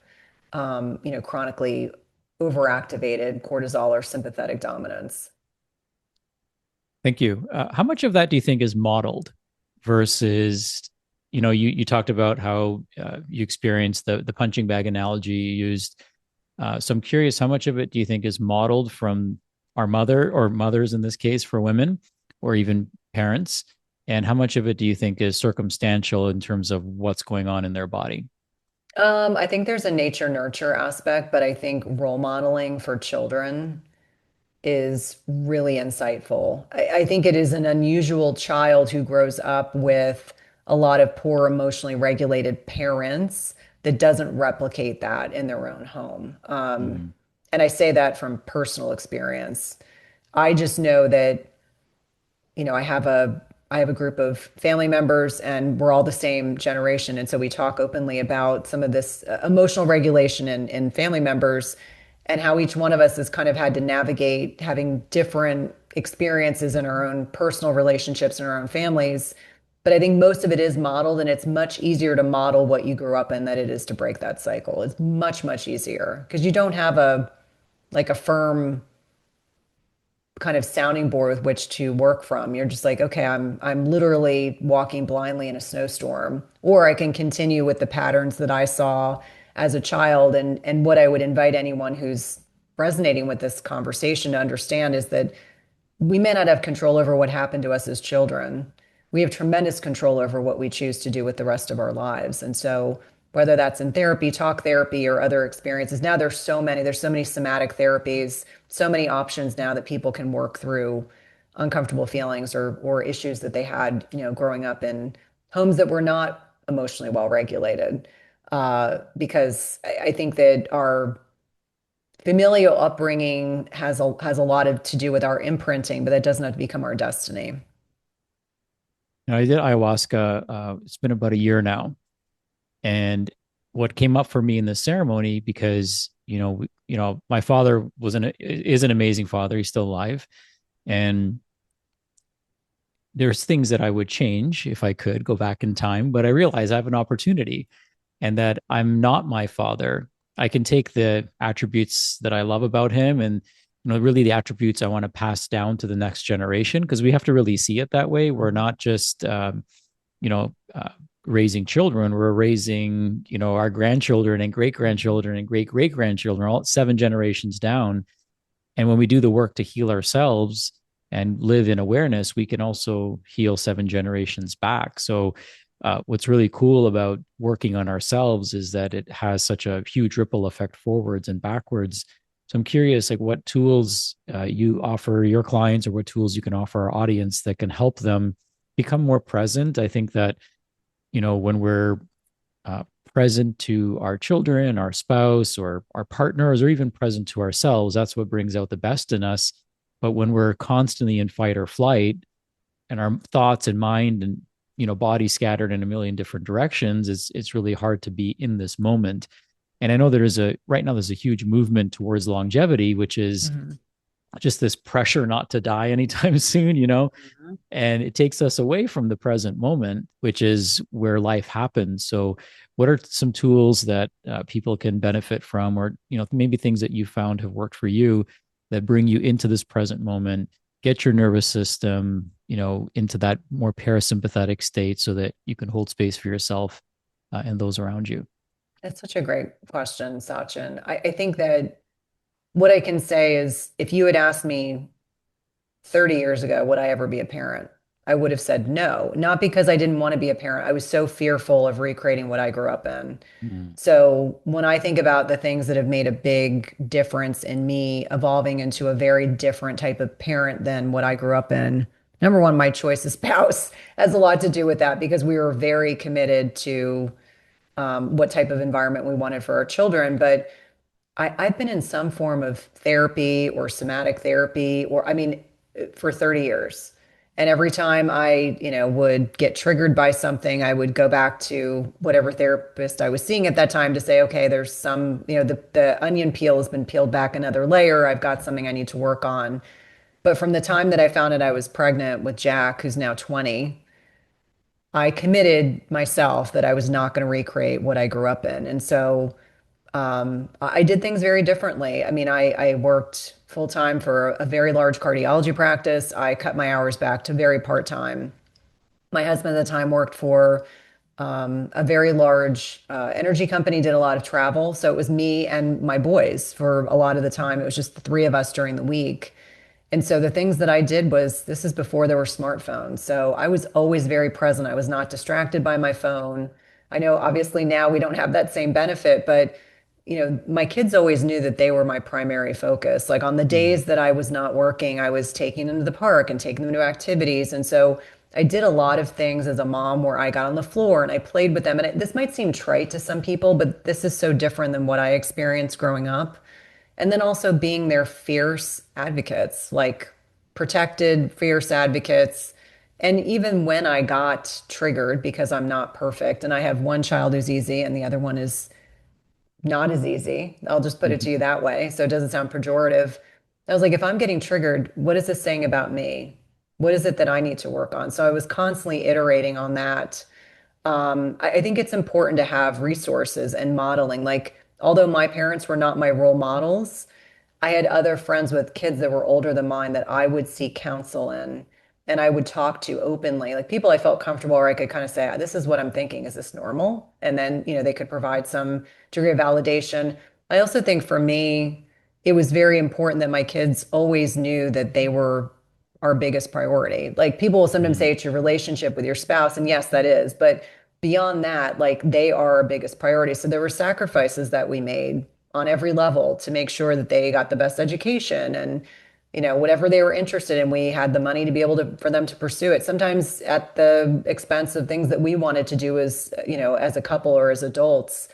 chronically overactivated cortisol or sympathetic dominance. Thank you. How much of that do you think is modeled versus, you talked about how you experienced the punching bag analogy you used. So I'm curious, how much of it do you think is modeled from our mother, or mothers in this case for women, or even parents? And how much of it do you think is circumstantial in terms of what's going on in their body? I think there's a nature nurture aspect, but I think role modeling for children is really insightful. I think it is an unusual child who grows up with a lot of poor emotionally regulated parents that doesn't replicate that in their own home. Mm, And I say that from personal experience. I just know that I have a group of family members, and we're all the same generation, and so we talk openly about some of this emotional regulation in family members, and how each one of us has kind of had to navigate having different experiences in our own personal relationships and our own families. But I think most of it is modeled, and it's much easier to model what you grew up in than it is to break that cycle. It's much, much easier because you don't have a firm kind of sounding board with which to work from. You're just like, okay, I'm literally walking blindly in a snowstorm, or I can continue with the patterns that I saw as a child. And what I would invite anyone who's resonating with this conversation to understand is that we may not have control over what happened to us as children. We have tremendous control over what we choose to do with the rest of our lives. And so, whether that's in therapy, talk therapy, or other experiences, now there's so many somatic therapies, so many options now that people can work through uncomfortable feelings or issues that they had, growing up in homes that were not emotionally well regulated. Because I think that our familial upbringing has a lot to do with our imprinting, but that doesn't have to become our destiny. I did ayahuasca. It's been about a year now, and what came up for me in the ceremony, because my father is an amazing father. He's still alive, and there's things that I would change if I could go back in time, but I realize I have an opportunity and that I'm not my father. I can take the attributes that I love about him and really the attributes I want to pass down to the next generation because we have to really see it that way. We're not just you know uh, raising children; we're raising our grandchildren and great grandchildren and great great grandchildren, all 7 generations down. And when we do the work to heal ourselves and live in awareness, we can also heal 7 generations back. So, what's really cool about working on ourselves is that it has such a huge ripple effect forwards and backwards. So, I'm curious, like, what tools you offer your clients, or what tools you can offer our audience that can help them become more present. I think that when we're uh, present to our children, our spouse, or our partners, or even present to ourselves. That's what brings out the best in us. But when we're constantly in fight or flight, and our thoughts and mind and body scattered in a million different directions, it's really hard to be in this moment. And I know right now there's a huge movement towards longevity, which is Mhm. just this pressure not to die anytime soon. Mhm. And it takes us away from the present moment, which is where life happens. So, what are some tools that people can benefit from, or maybe things that you found have worked for you that bring you into this present moment, get your nervous system, into that more parasympathetic state, so that you can hold space for yourself and those around you? That's such a great question, Sachin. I think that what I can say is if you had asked me 30 years ago, would I ever be a parent? I would have said no, not because I didn't want to be a parent. I was so fearful of recreating what I grew up in. Mm. So when I think about the things that have made a big difference in me evolving into a very different type of parent than what I grew up in, number one, my choice of spouse has a lot to do with that because we were very committed to what type of environment we wanted for our children. But I've been in some form of therapy or somatic therapy, or I mean, for 30 years. And every time I, would get triggered by something, I would go back to whatever therapist I was seeing at that time to say, okay, there's some, the onion peel has been peeled back another layer. I've got something I need to work on. But from the time that I found out I was pregnant with Jack, who's now 20, I committed myself that I was not going to recreate what I grew up in. And so I did things very differently. I mean, I worked full time for a very large cardiology practice. I cut my hours back to very part time. My husband at the time worked for a very large energy company, did a lot of travel. So it was me and my boys for a lot of the time. It was just the three of us during the week. And so the things that I did was this is before there were smartphones. So I was always very present. I was not distracted by my phone. I know obviously now we don't have that same benefit, but my kids always knew that they were my primary focus. Like on the Mm. days that I was not working, I was taking them to the park and taking them to activities. And so I did a lot of things as a mom where I got on the floor and I played with them. And this might seem trite to some people, but this is so different than what I experienced growing up. And then also being their fierce advocates, like protected, fierce advocates. And even when I got triggered because I'm not perfect, and I have one child who's easy and the other one is not as easy, I'll just put it to you Mhm. that way. So it doesn't sound pejorative. I was like, if I'm getting triggered, what is this saying about me? What is it that I need to work on? So I was constantly iterating on that. I think it's important to have resources and modeling. Like, although my parents were not my role models, I had other friends with kids that were older than mine that I would seek counsel in and I would talk to openly, like people I felt comfortable where I could kind of say, this is what I'm thinking. Is this normal? And then, they could provide some degree of validation. I also think for me, it was very important that my kids always knew that they were our biggest priority. Like people will sometimes Mm. say it's your relationship with your spouse, and yes, that is. But beyond that, like they are our biggest priority. So there were sacrifices that we made on every level to make sure that they got the best education and whatever they were interested in, we had the money to be able to for them to pursue it, sometimes at the expense of things that we wanted to do as as a couple or as adults.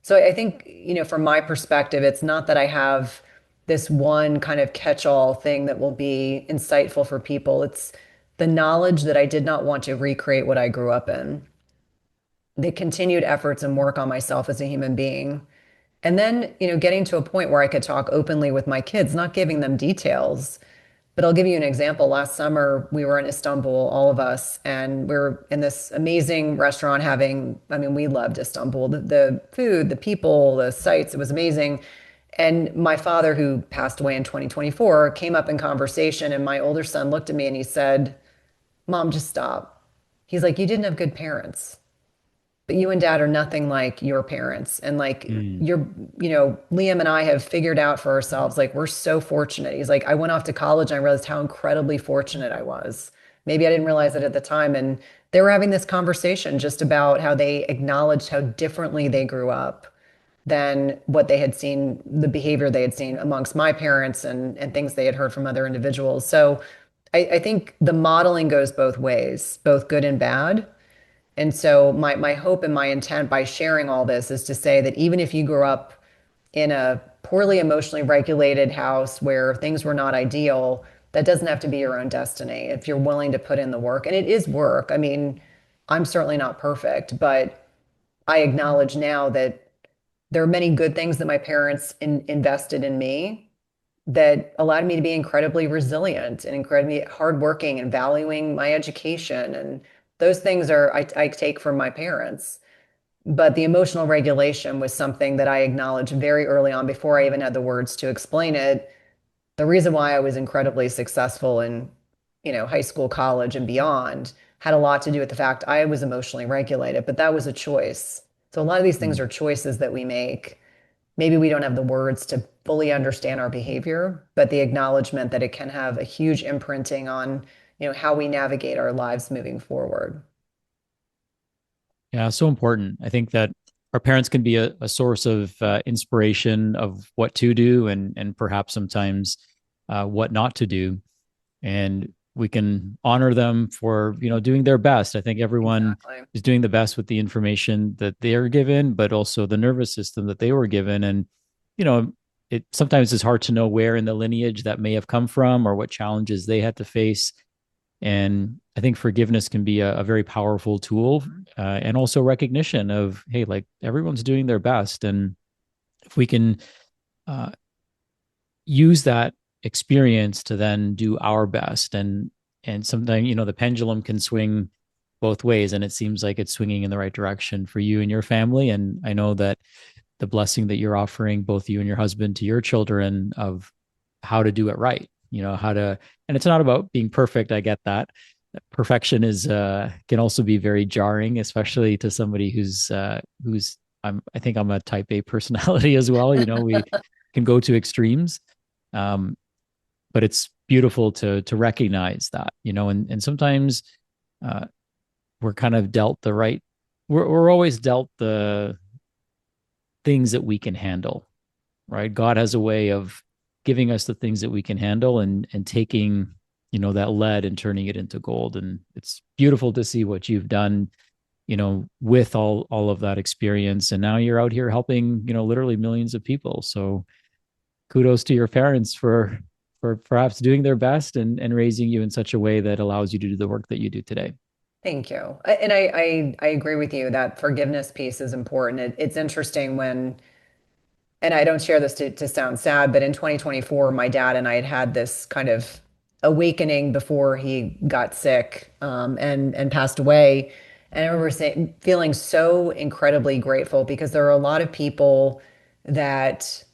So I think from my perspective, it's not that I have this one kind of catch-all thing that will be insightful for people. It's the knowledge that I did not want to recreate what I grew up in, the continued efforts and work on myself as a human being. And then, getting to a point where I could talk openly with my kids, not giving them details, But I'll give you an example. Last summer, we were in Istanbul, all of us, and we are in this amazing restaurant having, I mean, we loved Istanbul, the food, the people, the sights, it was amazing. And my father, who passed away in 2024, came up in conversation, and my older son looked at me and he said, Mom, just stop. He's like, you didn't have good parents, but you and dad are nothing like your parents. And like Mm. you're, Liam and I have figured out for ourselves, like we're so fortunate. He's like, I went off to college and I realized how incredibly fortunate I was. Maybe I didn't realize it at the time. And they were having this conversation just about how they acknowledged how differently they grew up than what they had seen, the behavior they had seen amongst my parents and things they had heard from other individuals. So I think the modeling goes both ways, both good and bad. And so my hope and my intent by sharing all this is to say that even if you grew up in a poorly emotionally regulated house where things were not ideal, that doesn't have to be your own destiny if you're willing to put in the work. And it is work. I mean, I'm certainly not perfect, but I acknowledge now that there are many good things that my parents invested in me that allowed me to be incredibly resilient and incredibly hardworking and valuing my education. And those things I take from my parents. But the emotional regulation was something that I acknowledged very early on before I even had the words to explain it. The reason why I was incredibly successful in, high school, college, and beyond had a lot to do with the fact I was emotionally regulated, but that was a choice. So a lot of these things Mm. are choices that we make. Maybe we don't have the words to fully understand our behavior, but the acknowledgement that it can have a huge imprinting on, how we navigate our lives moving forward. Yeah, so important. I think that our parents can be a source of inspiration of what to do and perhaps sometimes what not to do. And we can honor them for, doing their best. I think everyone Exactly. is doing the best with the information that they are given, but also the nervous system that they were given. And, you know, it sometimes is hard to know where in the lineage that may have come from or what challenges they had to face. And I think forgiveness can be a very powerful tool, and also recognition of, hey, like everyone's doing their best. And if we can uh, use that experience to then do our best, and sometimes, the pendulum can swing both ways, and it seems like it's swinging in the right direction for you and your family. And I know that the blessing that you're offering both you and your husband to your children of how to do it right, how to, and it's not about being perfect. I get that. Perfection is can also be very jarring, especially to somebody who's I think I'm a type A personality as well. We can go to extremes. Um, but it's beautiful to recognize that, and sometimes uh, we're kind of dealt the right, we're always dealt the things that we can handle, right? God has a way of giving us the things that we can handle, and taking, that lead and turning it into gold. And it's beautiful to see what you've done, with all of that experience. And now you're out here helping, literally millions of people. So kudos to your parents for perhaps doing their best and raising you in such a way that allows you to do the work that you do today. Thank you. And I agree with you that forgiveness piece is important. It's interesting when, and I don't share this to sound sad, but in 2024, my dad and I had this kind of awakening before he got sick, and passed away. And I remember feeling so incredibly grateful because there are a lot of people that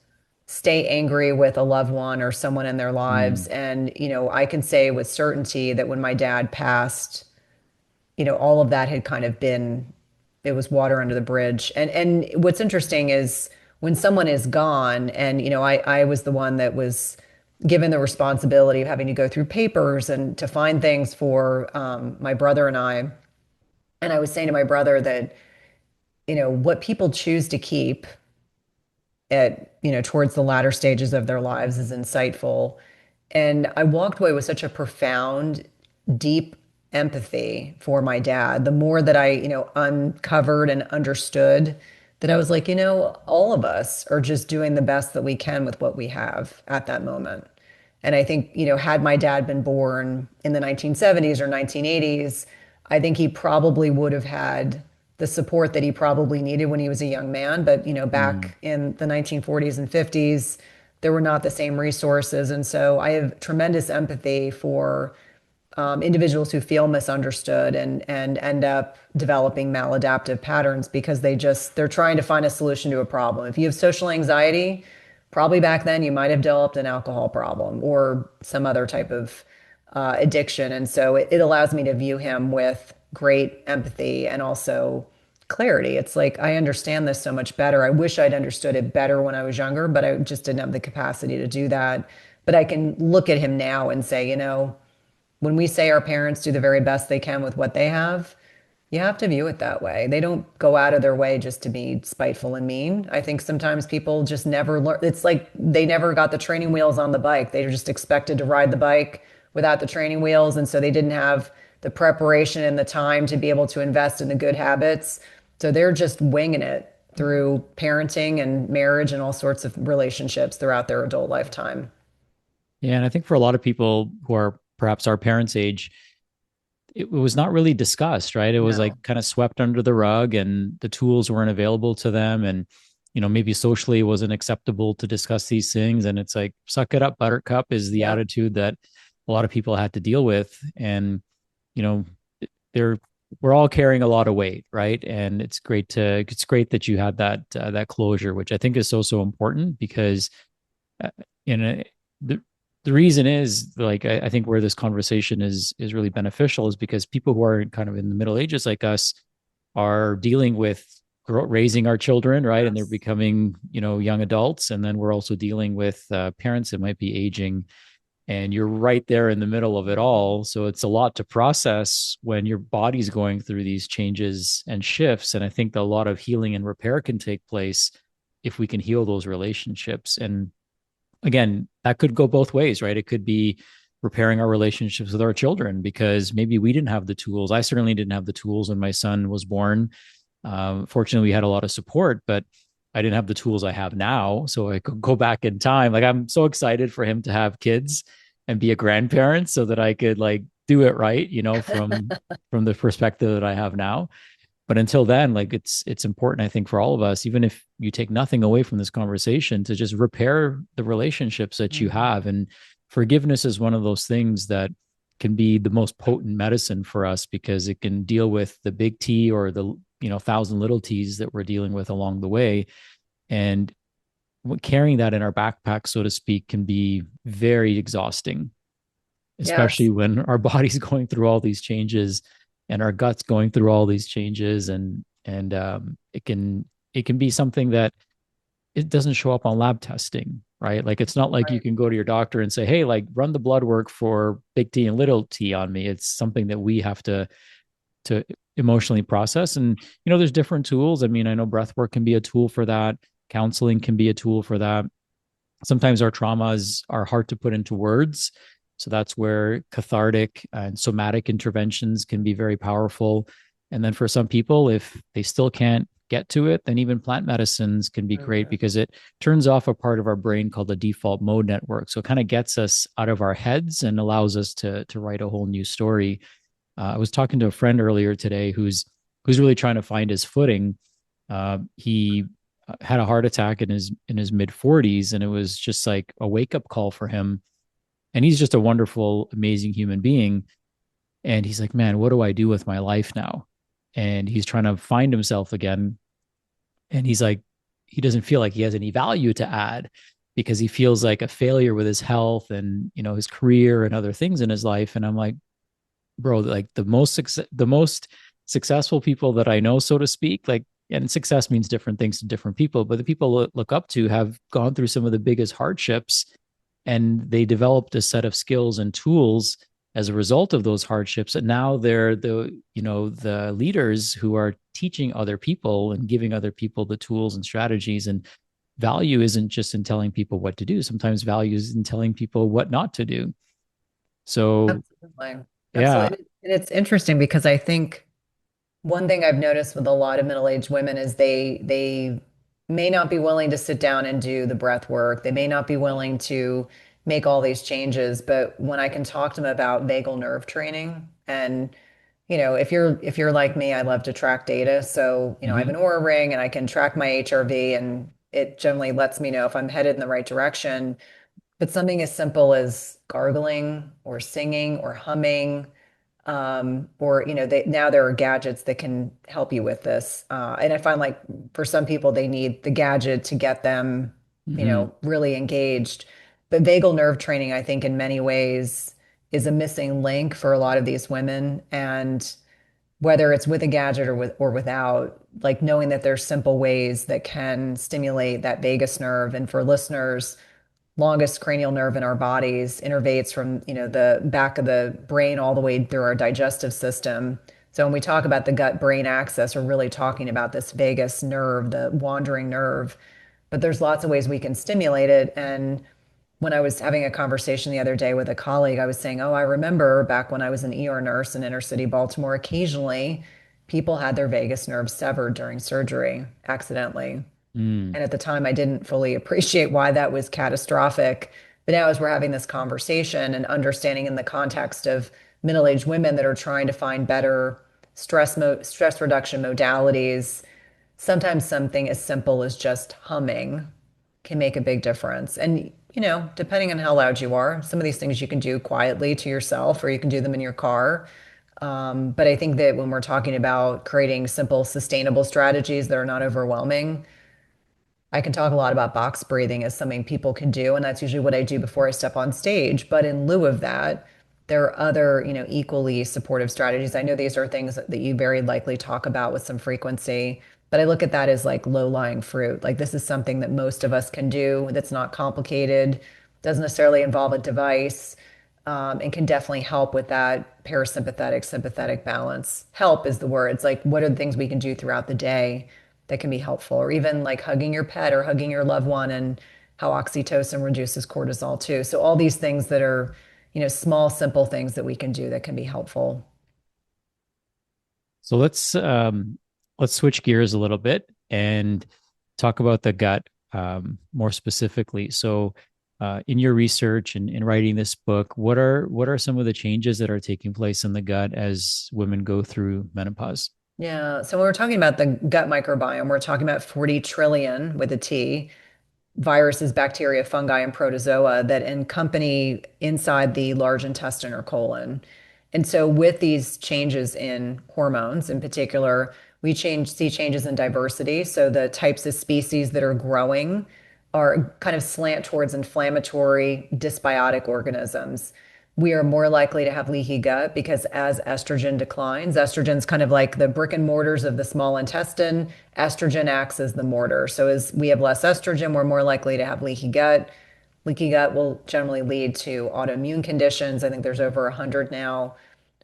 stay angry with a loved one or someone in their lives. Mm, And, I can say with certainty that when my dad passed, all of that had kind of been, it was water under the bridge. And what's interesting is when someone is gone, and I was the one that was given the responsibility of having to go through papers and to find things for my brother and I. And I was saying to my brother that, what people choose to keep at, towards the latter stages of their lives is insightful. And I walked away with such a profound, deep empathy for my dad. The more that I, uncovered and understood that I was like, all of us are just doing the best that we can with what we have at that moment. And I think, had my dad been born in the 1970s or 1980s, I think he probably would have had the support that he probably needed when he was a young man. But, mm, back in the 1940s and 50s, there were not the same resources. And so I have tremendous empathy for individuals who feel misunderstood and end up developing maladaptive patterns because they're trying to find a solution to a problem. If you have social anxiety, probably back then you might have developed an alcohol problem or some other type of addiction. And so it allows me to view him with great empathy and also clarity. It's like, I understand this so much better. I wish I'd understood it better when I was younger, but I just didn't have the capacity to do that. But I can look at him now and say, when we say our parents do the very best they can with what they have to view it that way. They don't go out of their way just to be spiteful and mean. I think sometimes people just never learn. It's like they never got the training wheels on the bike. They were just expected to ride the bike without the training wheels. And so they didn't have the preparation and the time to be able to invest in the good habits. So they're just winging it through parenting and marriage and all sorts of relationships throughout their adult lifetime. Yeah, and I think for a lot of people who are perhaps our parents' age, it was not really discussed, right? It was No. like kind of swept under the rug and the tools weren't available to them. And, maybe socially it wasn't acceptable to discuss these things. And it's like, suck it up, buttercup is the Yep. attitude that a lot of people had to deal with. And, you know, they're, we're all carrying a lot of weight, right? And it's great that you had that closure, which I think is so important because uh, in a, the the reason is like I think where this conversation is really beneficial is because people who are kind of in the middle ages like us are dealing with raising our children, right? And they're Yes. becoming young adults, and then we're also dealing with parents that might be aging, and you're right there in the middle of it all. So it's a lot to process when your body's going through these changes and shifts. And I think that a lot of healing and repair can take place if we can heal those relationships. And again, that could go both ways, right? It could be repairing our relationships with our children because maybe we didn't have the tools. I certainly didn't have the tools when my son was born. Fortunately, we had a lot of support, but I didn't have the tools I have now. So I could go back in time. Like I'm so excited for him to have kids and be a grandparent so that I could like do it right, from the perspective that I have now. But until then, like it's important, I think, for all of us, even if you take nothing away from this conversation, to just repair the relationships that you Mhm. have. And forgiveness is one of those things that can be the most potent medicine for us because it can deal with the big T or the thousand little T's that we're dealing with along the way. And carrying that in our backpack, so to speak, can be very exhausting, especially Yes. when our body's going through all these changes and our guts going through all these changes. And it can be something that it doesn't show up on lab testing, right? Like it's not like you Right. can go to your doctor and say, hey, like run the blood work for big T and little T on me. It's something that we have to emotionally process. And there's different tools. I mean, I know breath work can be a tool for that. Counseling can be a tool for that. Sometimes our traumas are hard to put into words. So that's where cathartic and somatic interventions can be very powerful. And then for some people, if they still can't get to it, then even plant medicines can be great Mhm. because it turns off a part of our brain called the default mode network. So it kind of gets us out of our heads and allows us to write a whole new story. I was talking to a friend earlier today who's really trying to find his footing. He had a heart attack in his mid 40s, and it was just like a wake up call for him. And he's just a wonderful, amazing human being. And he's like, man, what do I do with my life now? And he's trying to find himself again. And he's like, he doesn't feel like he has any value to add because he feels like a failure with his health and his career and other things in his life. And I'm like, bro, like the most successful people that I know, so to speak, like, and success means different things to different people, but the people that look up to have gone through some of the biggest hardships, and they developed a set of skills and tools as a result of those hardships. And now they're the leaders who are teaching other people and giving other people the tools and strategies. And value isn't just in telling people what to do. Sometimes value is in telling people what not to do. So Absolutely. yeah. Absolutely. And it's interesting because I think one thing I've noticed with a lot of middle-aged women is they may not be willing to sit down and do the breath work. They may not be willing to make all these changes, but when I can talk to them about vagal nerve training and if you're like me, I love to track data. So, I have Mhm. an Aura ring and I can track my HRV and it generally lets me know if I'm headed in the right direction. But something as simple as gargling or singing or humming, or now there are gadgets that can help you with this. And I find like for some people they need the gadget to get them, Hmm. really engaged. But vagal nerve training, I think, in many ways is a missing link for a lot of these women. And whether it's with a gadget or without, like knowing that there's simple ways that can stimulate that vagus nerve. And for listeners, longest cranial nerve in our bodies innervates from, the back of the brain all the way through our digestive system. So when we talk about the gut brain axis, we're really talking about this vagus nerve, the wandering nerve. But there's lots of ways we can stimulate it. And when I was having a conversation the other day with a colleague, I was saying, "Oh, I remember back when I was an ER nurse in inner city Baltimore, occasionally people had their vagus nerve severed during surgery accidentally." Mm. And at the time, I didn't fully appreciate why that was catastrophic. But now, as we're having this conversation and understanding in the context of middle-aged women that are trying to find better stress reduction modalities, sometimes something as simple as just humming can make a big difference. And, depending on how loud you are, some of these things you can do quietly to yourself, or you can do them in your car. But I think that when we're talking about creating simple, sustainable strategies that are not overwhelming, I can talk a lot about box breathing as something people can do, and that's usually what I do before I step on stage. But in lieu of that, there are other, equally supportive strategies. I know these are things that you very likely talk about with some frequency, but I look at that as like low-lying fruit. Like this is something that most of us can do that's not complicated, doesn't necessarily involve a device, and can definitely help with that parasympathetic sympathetic balance. Help is the word. It's like, what are the things we can do throughout the day that can be helpful, or even like hugging your pet or hugging your loved one, and how oxytocin reduces cortisol too. So all these things that are, small, simple things that we can do that can be helpful. So let's switch gears a little bit and talk about the gut more specifically. So, in your research and in writing this book, what are some of the changes that are taking place in the gut as women go through menopause? Yeah. So when we're talking about the gut microbiome, we're talking about 40 trillion with a T viruses, bacteria, fungi, and protozoa that accompany inside the large intestine or colon. And so, with these changes in hormones in particular, we see changes in diversity. So, the types of species that are growing are kind of slant towards inflammatory, dysbiotic organisms. We are more likely to have leaky gut because as estrogen declines, estrogen's kind of like the brick and mortars of the small intestine. Estrogen acts as the mortar. So as we have less estrogen, we're more likely to have leaky gut. Leaky gut will generally lead to autoimmune conditions. I think there's over 100 now.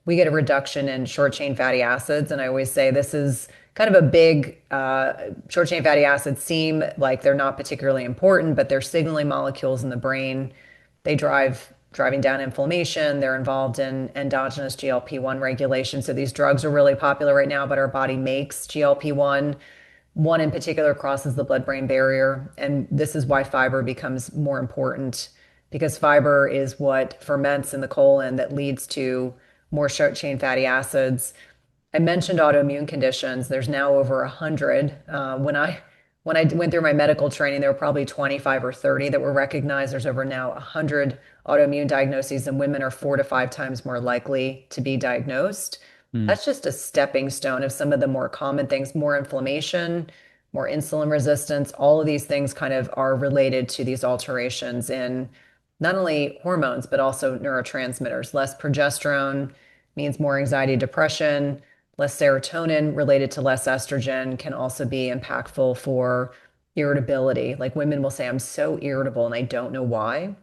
We get a reduction in short chain fatty acids. And I always say this is kind of a big, short chain fatty acids seem like they're not particularly important, but they're signaling molecules in the brain. They driving down inflammation. They're involved in endogenous GLP-1 regulation. So these drugs are really popular right now, but our body makes GLP-1. One in particular crosses the blood-brain barrier, and this is why fiber becomes more important because fiber is what ferments in the colon that leads to more short chain fatty acids. I mentioned autoimmune conditions. There's now over 100. When I went through my medical training, there were probably 25 or 30 that were recognized. There's over now 100 autoimmune diagnoses, and women are 4 to 5 times more likely to be diagnosed. Mm. That's just a stepping stone of some of the more common things, more inflammation, more insulin resistance. All of these things kind of are related to these alterations in not only hormones, but also neurotransmitters. Less progesterone means more anxiety, depression. Less serotonin related to less estrogen can also be impactful for irritability. Like women will say, I'm so irritable and I don't know why.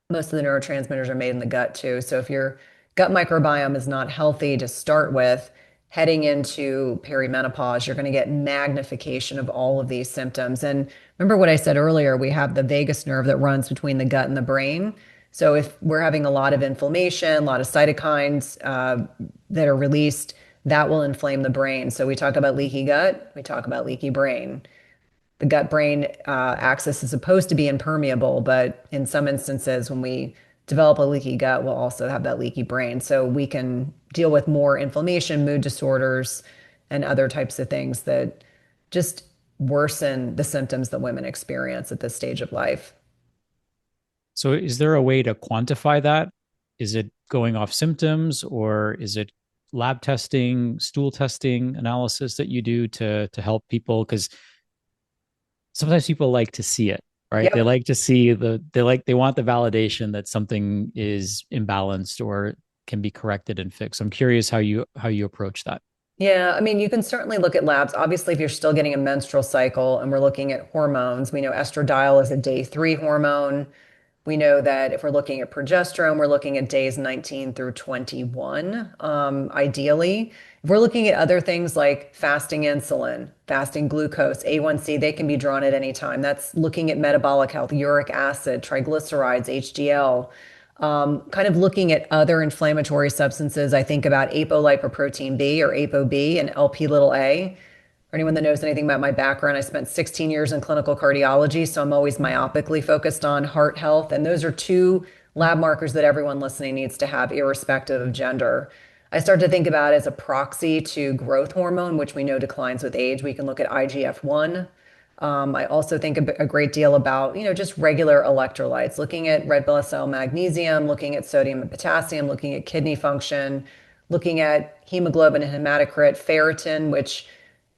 Most of the neurotransmitters are made in the gut too. So if your gut microbiome is not healthy to start with, heading into perimenopause, you're going to get magnification of all of these symptoms. And remember what I said earlier, we have the vagus nerve that runs between the gut and the brain. So if we're having a lot of inflammation, a lot of cytokines that are released, that will inflame the brain. So we talk about leaky gut, we talk about leaky brain. The gut brain axis is supposed to be impermeable, but in some instances, when we develop a leaky gut, we'll also have that leaky brain. So we can deal with more inflammation, mood disorders, and other types of things that just worsen the symptoms that women experience at this stage of life. So is there a way to quantify that? Is it going off symptoms, or is it lab testing, stool testing analysis that you do to help people? Because sometimes people like to see it, right? They Yep. like to see they want the validation that something is imbalanced or can be corrected and fixed. I'm curious how you approach that. Yeah, I mean, you can certainly look at labs. Obviously, if you're still getting a menstrual cycle and we're looking at hormones, we know estradiol is a day three hormone. We know that if we're looking at progesterone, we're looking at days 19 through 21, ideally. If we're looking at other things like fasting insulin, fasting glucose, A1C, they can be drawn at any time. That's looking at metabolic health, uric acid, triglycerides, HDL. Kind of looking at other inflammatory substances, I think about apolipoprotein B or ApoB and LP little a. For anyone that knows anything about my background, I spent 16 years in clinical cardiology, so I'm always myopically focused on heart health. And those are two lab markers that everyone listening needs to have, irrespective of gender. I start to think about it as a proxy to growth hormone, which we know declines with age. We can look at IGF-1. I also think a great deal about, just regular electrolytes, looking at red blood cell magnesium, looking at sodium and potassium, looking at kidney function, looking at hemoglobin and hematocrit, ferritin, which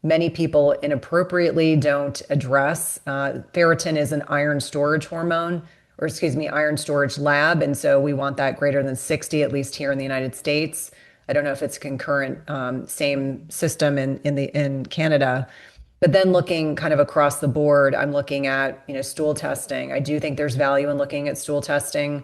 many people inappropriately don't address. Ferritin is an iron storage hormone, or excuse me, iron storage lab. And so we want that greater than 60, at least here in the United States. I don't know if it's concurrent, same system in Canada. But then looking kind of across the board, I'm looking at, stool testing. I do think there's value in looking at stool testing.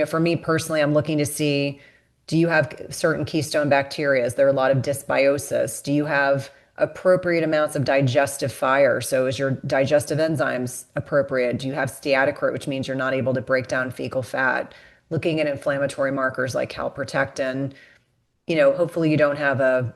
For me personally, I'm looking to see, do you have certain keystone bacteria? Is there a lot of dysbiosis? Do you have appropriate amounts of digestive fire? So is your digestive enzymes appropriate? Do you have steatocrit, which means you're not able to break down fecal fat? Looking at inflammatory markers like calprotectin. Hopefully you don't have a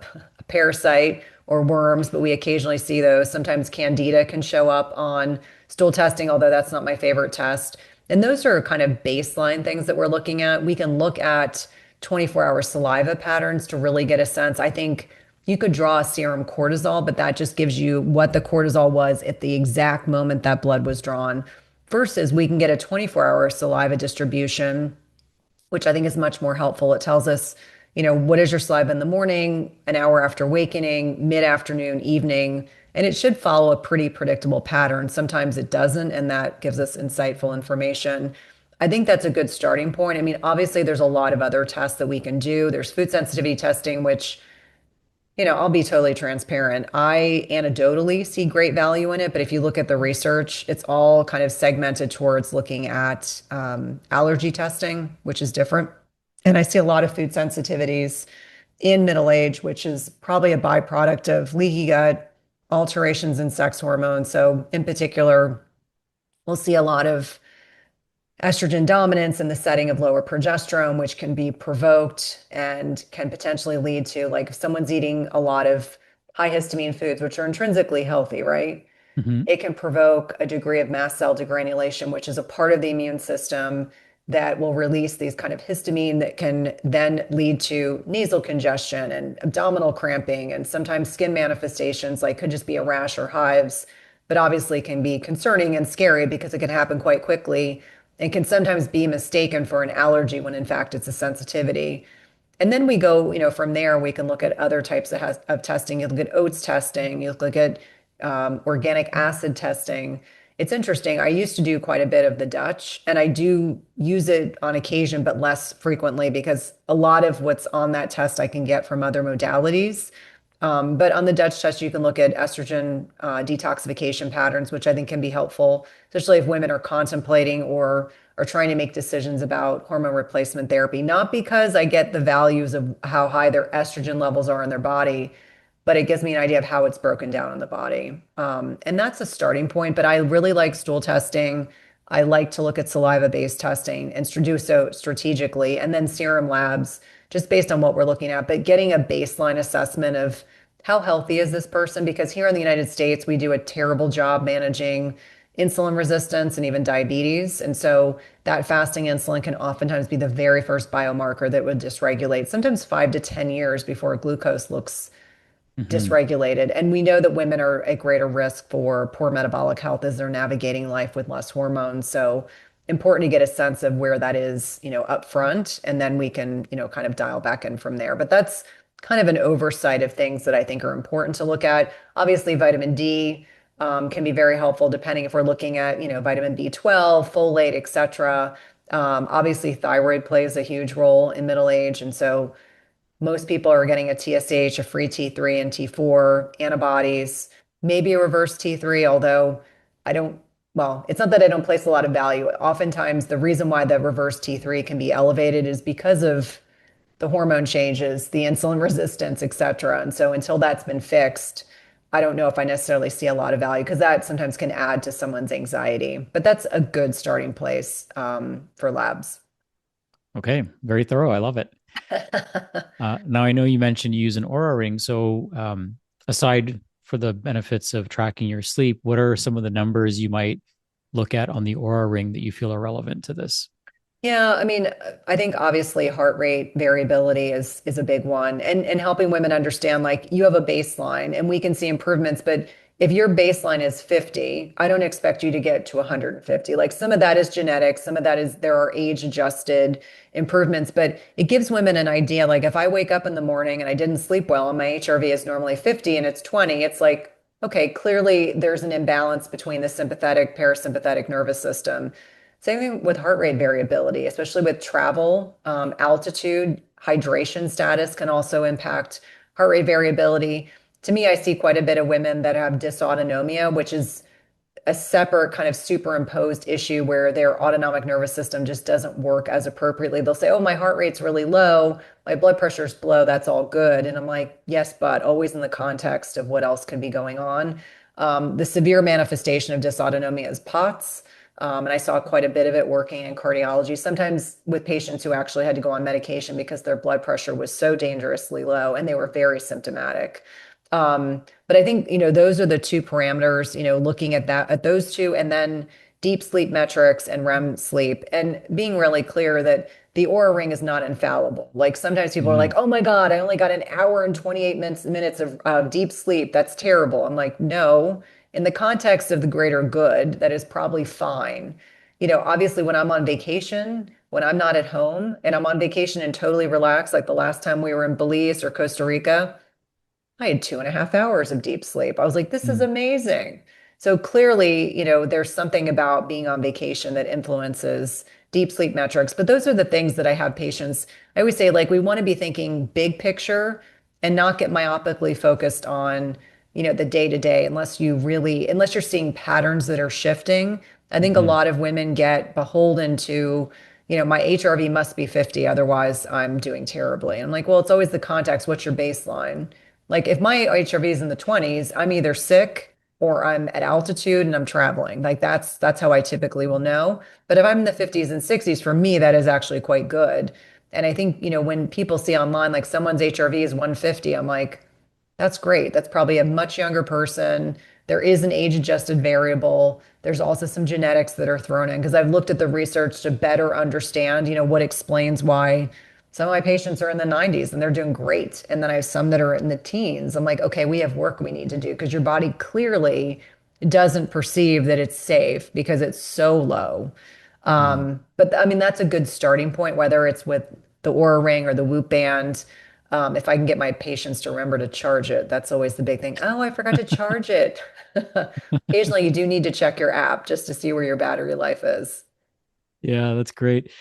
parasite or worms, but we occasionally see those. Sometimes candida can show up on stool testing, although that's not my favorite test. And those are kind of baseline things that we're looking at. We can look at 24-hour saliva patterns to really get a sense. I think you could draw a serum cortisol, but that just gives you what the cortisol was at the exact moment that blood was drawn. Versus we can get a 24-hour saliva distribution, which I think is much more helpful. It tells us, what is your saliva in the morning, an hour after awakening, mid-afternoon, evening, and it should follow a pretty predictable pattern. Sometimes it doesn't, and that gives us insightful information. I think that's a good starting point. I mean, obviously, there's a lot of other tests that we can do. There's food sensitivity testing, which, I'll be totally transparent. I anecdotally see great value in it, but if you look at the research, it's all kind of segmented towards looking at allergy testing, which is different. And I see a lot of food sensitivities in middle age, which is probably a byproduct of leaky gut, alterations in sex hormones. So, in particular, we'll see a lot of estrogen dominance in the setting of lower progesterone, which can be provoked and can potentially lead to, like, if someone's eating a lot of high histamine foods, which are intrinsically healthy, right? Mm-hmm. It can provoke a degree of mast cell degranulation, which is a part of the immune system that will release these kind of histamine that can then lead to nasal congestion and abdominal cramping and sometimes skin manifestations, like could just be a rash or hives, but obviously can be concerning and scary because it can happen quite quickly and can sometimes be mistaken for an allergy when in fact it's a sensitivity. And then we go, from there, we can look at other types of testing. You look at oats testing, you look at organic acid testing. It's interesting. I used to do quite a bit of the Dutch, and I do use it on occasion, but less frequently because a lot of what's on that test I can get from other modalities. But on the Dutch test, you can look at estrogen detoxification patterns, which I think can be helpful, especially if women are contemplating or are trying to make decisions about hormone replacement therapy. Not because I get the values of how high their estrogen levels are in their body, but it gives me an idea of how it's broken down in the body. And that's a starting point. But I really like stool testing. I like to look at saliva-based testing and do so strategically, and then serum labs, just based on what we're looking at. But getting a baseline assessment of how healthy is this person? Because here in the United States, we do a terrible job managing insulin resistance and even diabetes. And so that fasting insulin can oftentimes be the very first biomarker that would dysregulate, sometimes 5 to 10 years before glucose looks Hmm. dysregulated. And we know that women are at greater risk for poor metabolic health as they're navigating life with less hormones. So important to get a sense of where that is, up front, and then we can, kind of dial back in from there. But that's kind of an oversight of things that I think are important to look at. Obviously, vitamin D can be very helpful depending if we're looking at, vitamin B12, folate, et cetera. Obviously, thyroid plays a huge role in middle age. And so most people are getting a TSH, a free T3 and T4 antibodies, maybe a reverse T3, although I don't, well, it's not that I don't place a lot of value. Oftentimes, the reason why the reverse T3 can be elevated is because of the hormone changes, the insulin resistance, et cetera. And so until that's been fixed, I don't know if I necessarily see a lot of value because that sometimes can add to someone's anxiety. But that's a good starting place for labs. Okay, very thorough. I love it. Now I know you mentioned you use an Aura ring. So, aside for the benefits of tracking your sleep, what are some of the numbers you might look at on the Aura ring that you feel are relevant to this? Yeah, I mean, I think obviously heart rate variability is a big one, and helping women understand like you have a baseline and we can see improvements, but if your baseline is 50, I don't expect you to get to 150. Like some of that is genetic, some of that is there are age adjusted improvements, but it gives women an idea. Like if I wake up in the morning and I didn't sleep well and my HRV is normally 50 and it's 20, it's like, okay, clearly there's an imbalance between the sympathetic, parasympathetic nervous system. Same thing with heart rate variability, especially with travel, altitude, hydration status can also impact heart rate variability. To me, I see quite a bit of women that have dysautonomia, which is a separate kind of superimposed issue where their autonomic nervous system just doesn't work as appropriately. They'll say, "Oh, my heart rate's really low, my blood pressure's low, that's all good." And I'm like, "Yes, but always in the context of what else could be going on." The severe manifestation of dysautonomia is POTS. And I saw quite a bit of it working in cardiology, sometimes with patients who actually had to go on medication because their blood pressure was so dangerously low and they were very symptomatic. But I think, those are the two parameters, looking at that, at those two, and then deep sleep metrics and REM sleep, and being really clear that the Aura Ring is not infallible. Like sometimes people are like, Mm, "Oh my God, I only got an hour and 28 minutes of deep sleep. That's terrible." I'm like, no, in the context of the greater good, that is probably fine. Obviously, when I'm on vacation, when I'm not at home and I'm on vacation and totally relaxed, like the last time we were in Belize or Costa Rica, I had 2.5 hours of deep sleep. I was like, this is mm, amazing. So clearly, there's something about being on vacation that influences deep sleep metrics. But those are the things that I have patients. I always say, like, we want to be thinking big picture and not get myopically focused on, the day to day, unless you're seeing patterns that are shifting. I think a mhm, lot of women get beholden to, my HRV must be 50, otherwise I'm doing terribly. I'm like, well, it's always the context. What's your baseline? Like if my HRV is in the 20s, I'm either sick or I'm at altitude and I'm traveling. Like that's how I typically will know. But if I'm in the 50s and 60s, for me, that is actually quite good. And I think, when people see online like someone's HRV is 150, I'm like, that's great. That's probably a much younger person. There is an age-adjusted variable. There's also some genetics that are thrown in because I've looked at the research to better understand, what explains why some of my patients are in the 90s and they're doing great. And then I have some that are in the teens. I'm like, okay, we have work we need to do because your body clearly doesn't perceive that it's safe because it's so low. mm. But I mean, that's a good starting point, whether it's with the Aura Ring or the Whoop Band. If I can get my patients to remember to charge it, that's always the big thing. Oh, I forgot to charge it. Occasionally, you do need to check your app just to see where your battery life is. Yeah, that's great.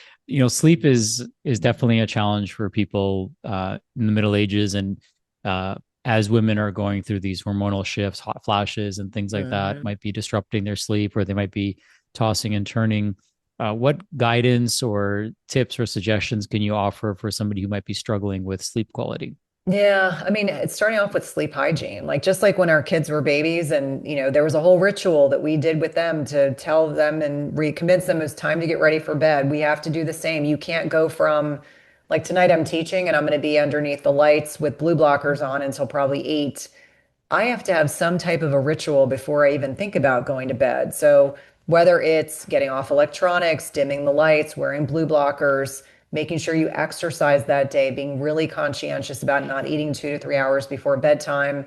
Sleep is definitely a challenge for people in the Middle Ages, and uh, as women are going through these hormonal shifts, hot flashes, and things like that, Mhm. might be disrupting their sleep, or they might be tossing and turning. What guidance or tips or suggestions can you offer for somebody who might be struggling with sleep quality? Yeah, I mean, it's starting off with sleep hygiene. Like just like when our kids were babies and, there was a whole ritual that we did with them to tell them and reconvince them it's time to get ready for bed. We have to do the same. You can't go from like tonight I'm teaching and I'm going to be underneath the lights with blue blockers on until probably 8. I have to have some type of a ritual before I even think about going to bed. So whether it's getting off electronics, dimming the lights, wearing blue blockers, making sure you exercise that day, being really conscientious about not eating 2 to 3 hours before bedtime.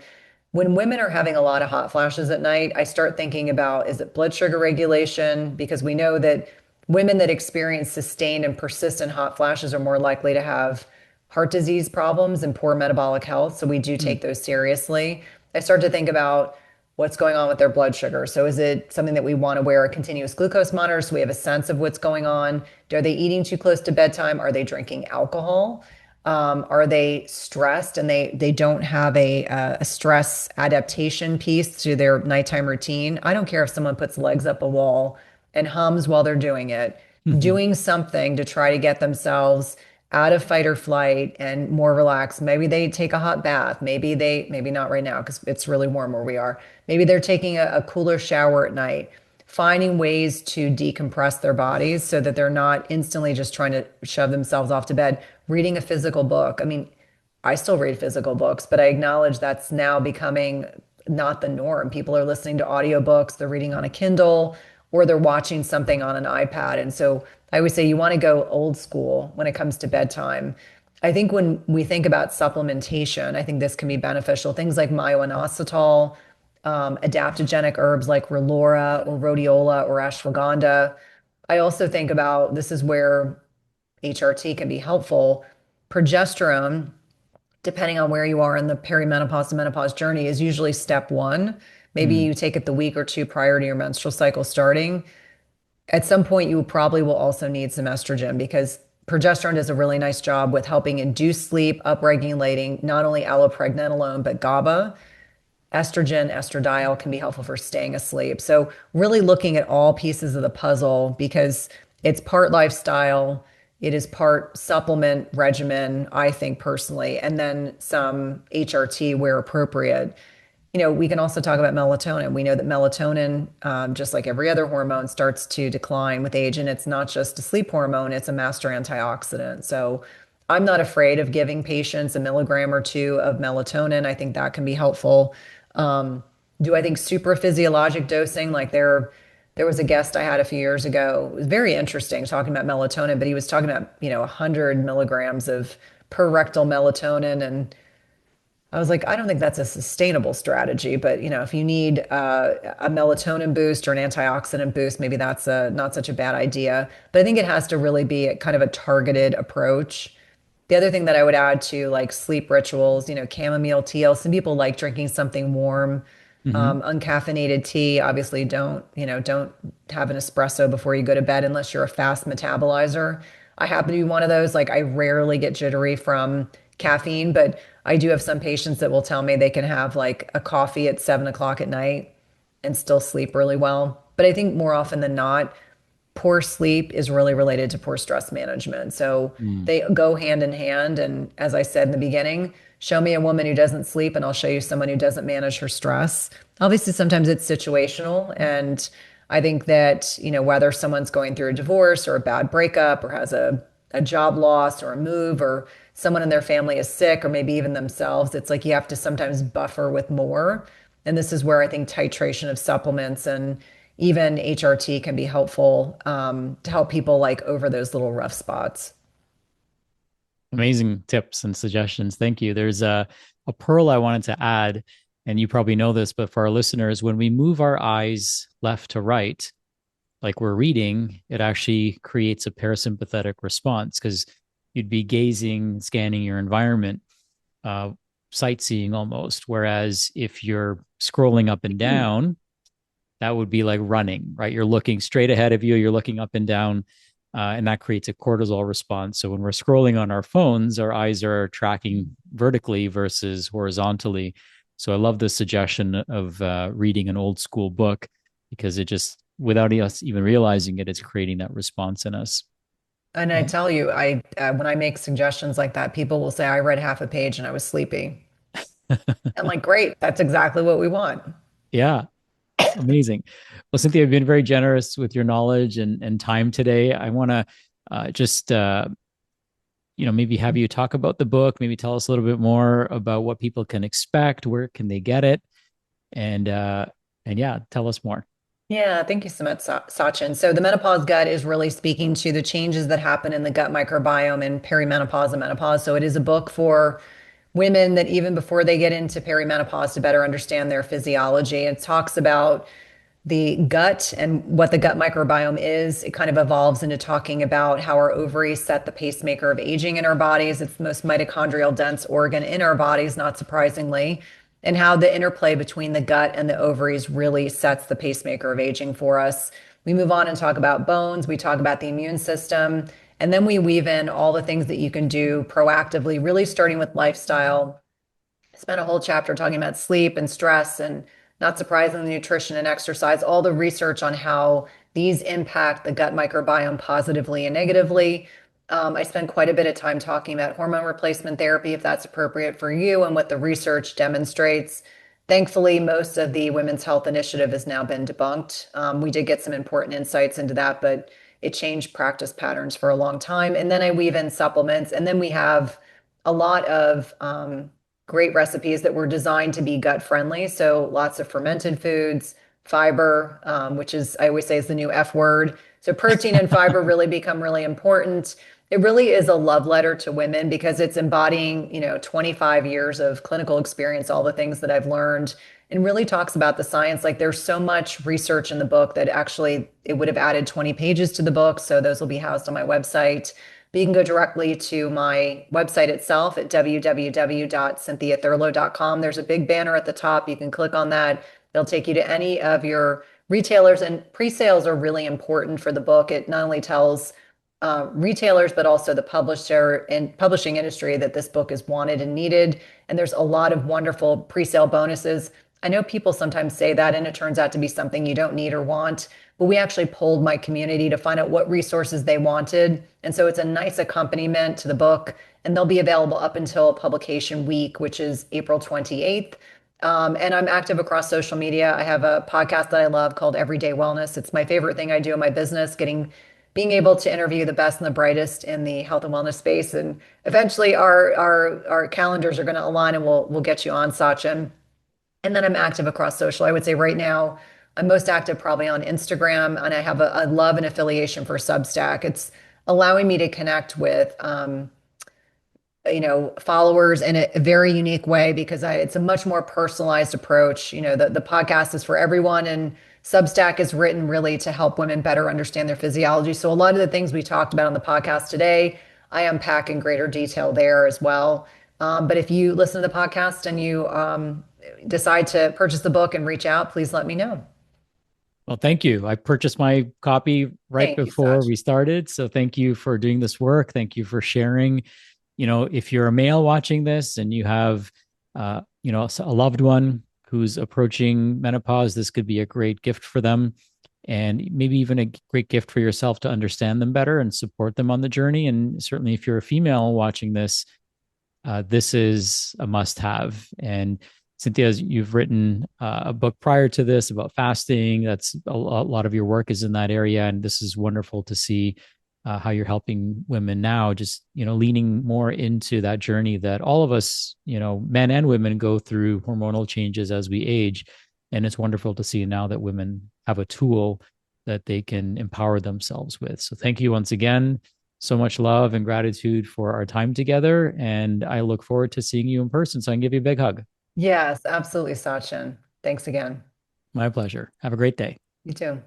When women are having a lot of hot flashes at night, I start thinking about, is it blood sugar regulation? Because we know that women that experience sustained and persistent hot flashes are more likely to have heart disease problems and poor metabolic health. So we do Mm. take those seriously. I start to think about what's going on with their blood sugar. So is it something that we want to wear a continuous glucose monitor so we have a sense of what's going on? Are they eating too close to bedtime? Are they drinking alcohol? Are they stressed and they don't have a stress adaptation piece to their nighttime routine? I don't care if someone puts legs up a wall and hums while they're doing it, Mhm. doing something to try to get themselves out of fight or flight and more relaxed. Maybe they take a hot bath. Maybe not right now because it's really warm where we are. Maybe they're taking a cooler shower at night, finding ways to decompress their bodies so that they're not instantly just trying to shove themselves off to bed, reading a physical book. I mean, I still read physical books, but I acknowledge that's now becoming not the norm. People are listening to audiobooks, they're reading on a Kindle, or they're watching something on an iPad. And so I always say you want to go old school when it comes to bedtime. I think when we think about supplementation, I think this can be beneficial. Things like myo-inositol, adaptogenic herbs like relora or rhodiola or ashwagandha. I also think about this is where HRT can be helpful. Progesterone, depending on where you are in the perimenopause to menopause journey, is usually step one. Maybe Mm. you take it the week or two prior to your menstrual cycle starting. At some point, you probably will also need some estrogen because progesterone does a really nice job with helping induce sleep, upregulating not only allopregnanolone, but GABA. Estrogen, estradiol can be helpful for staying asleep. So, really looking at all pieces of the puzzle because it's part lifestyle, it is part supplement regimen, I think personally, and then some HRT where appropriate. We can also talk about melatonin. We know that melatonin, just like every other hormone, starts to decline with age, and it's not just a sleep hormone, it's a master antioxidant. So I'm not afraid of giving patients a milligram or two of melatonin. I think that can be helpful. Um, do I think super physiologic dosing, like there was a guest I had a few years ago. It was very interesting talking about melatonin, but he was talking about, 100 milligrams of per rectal melatonin. And I was like, I don't think that's a sustainable strategy, but if you need a melatonin boost or an antioxidant boost, maybe that's not such a bad idea. But I think it has to really be a kind of a targeted approach. The other thing that I would add to like sleep rituals, chamomile tea. Some people like drinking something warm, Hmm. uncaffeinated tea. Obviously, don't have an espresso before you go to bed unless you're a fast metabolizer. I happen to be one of those. Like I rarely get jittery from caffeine, but I do have some patients that will tell me they can have like a coffee at 7 o'clock at night and still sleep really well. But I think more often than not, poor sleep is really related to poor stress management. So Mm. they go hand in hand. And as I said in the beginning, show me a woman who doesn't sleep, and I'll show you someone who doesn't manage her stress. Obviously, sometimes it's situational. And I think that, whether someone's going through a divorce or a bad breakup or has a job loss or a move or someone in their family is sick or maybe even themselves, it's like you have to sometimes buffer with more. And this is where I think titration of supplements and even HRT can be helpful to help people like over those little rough spots. Amazing tips and suggestions. Thank you. There's a pearl I wanted to add, and you probably know this, but for our listeners, when we move our eyes left to right, like we're reading, it actually creates a parasympathetic response because you'd be gazing, scanning your environment, uh, sightseeing almost. Whereas if you're scrolling up and down, that would be like running, right? You're looking straight ahead of you, you're looking up and down, and that creates a cortisol response. So when we're scrolling on our phones, our eyes are tracking vertically versus horizontally. So I love the suggestion of reading an old school book because it just, without us even realizing it, it's creating that response in us. And I tell you, I when I make suggestions like that, people will say I read half a page and I was sleepy. I'm like, great, that's exactly what we want. Yeah, amazing. Well, Cynthia, you've been very generous with your knowledge and time today. I want to just maybe have you talk about the book, maybe tell us a little bit more about what people can expect, where can they get it, and yeah, tell us more. Yeah, thank you so much, Sachin. So the menopause gut is really speaking to the changes that happen in the gut microbiome in perimenopause and menopause. So it is a book for women that even before they get into perimenopause to better understand their physiology. It talks about the gut and what the gut microbiome is. It kind of evolves into talking about how our ovaries set the pacemaker of aging in our bodies. It's the most mitochondrial dense organ in our bodies, not surprisingly, and how the interplay between the gut and the ovaries really sets the pacemaker of aging for us. We move on and talk about bones, we talk about the immune system, and then we weave in all the things that you can do proactively, really starting with lifestyle. Spent a whole chapter talking about sleep and stress and not surprisingly, nutrition and exercise, all the research on how these impact the gut microbiome positively and negatively. I spend quite a bit of time talking about hormone replacement therapy, if that's appropriate for you, and what the research demonstrates. Thankfully, most of the Women's Health Initiative has now been debunked. We did get some important insights into that, but it changed practice patterns for a long time. And then I weave in supplements, and then we have a lot of great recipes that were designed to be gut friendly. So lots of fermented foods, fiber, which is, I always say, is the new F word. So protein and fiber really become really important. It really is a love letter to women because it's embodying, 25 years of clinical experience, all the things that I've learned, and really talks about the science. Like there's so much research in the book that actually it would have added 20 pages to the book. So those will be housed on my website. But you can go directly to my website itself at www.cynthiathurlow.com. There's a big banner at the top. You can click on that. It'll take you to any of your retailers, and pre-sales are really important for the book. It not only tells retailers, but also the publisher and publishing industry that this book is wanted and needed. And there's a lot of wonderful pre-sale bonuses. I know people sometimes say that, and it turns out to be something you don't need or want. But we actually polled my community to find out what resources they wanted. And so it's a nice accompaniment to the book, and they'll be available up until publication week, which is April 28th. And I'm active across social media. I have a podcast that I love called Everyday Wellness. It's my favorite thing I do in my business, being able to interview the best and the brightest in the health and wellness space. And eventually our calendars are going to align and we'll get you on, Sachin. And then I'm active across social. I would say right now I'm most active probably on Instagram, and I love an affiliation for Substack. It's allowing me to connect with followers in a very unique way because it's a much more personalized approach. The podcast is for everyone, and Substack is written really to help women better understand their physiology. So a lot of the things we talked about on the podcast today, I unpack in greater detail there as well. But if you listen to the podcast and you decide to purchase the book and reach out, please let me know. Well, thank you. I purchased my copy right Thank you, before Sach. we started. So thank you for doing this work. Thank you for sharing. If you're a male watching this and you have, a loved one who's approaching menopause, this could be a great gift for them and maybe even a great gift for yourself to understand them better and support them on the journey. And certainly if you're a female watching this, this is a must have. And Cynthia, you've written a book prior to this about fasting. That's a lot of your work is in that area. And this is wonderful to see how you're helping women now, just, leaning more into that journey that all of us, men and women go through hormonal changes as we age. And it's wonderful to see now that women have a tool that they can empower themselves with. So thank you once again. So much love and gratitude for our time together. And I look forward to seeing you in person. So I can give you a big hug. Yes, absolutely, Sachin. Thanks again. My pleasure. Have a great day. You too.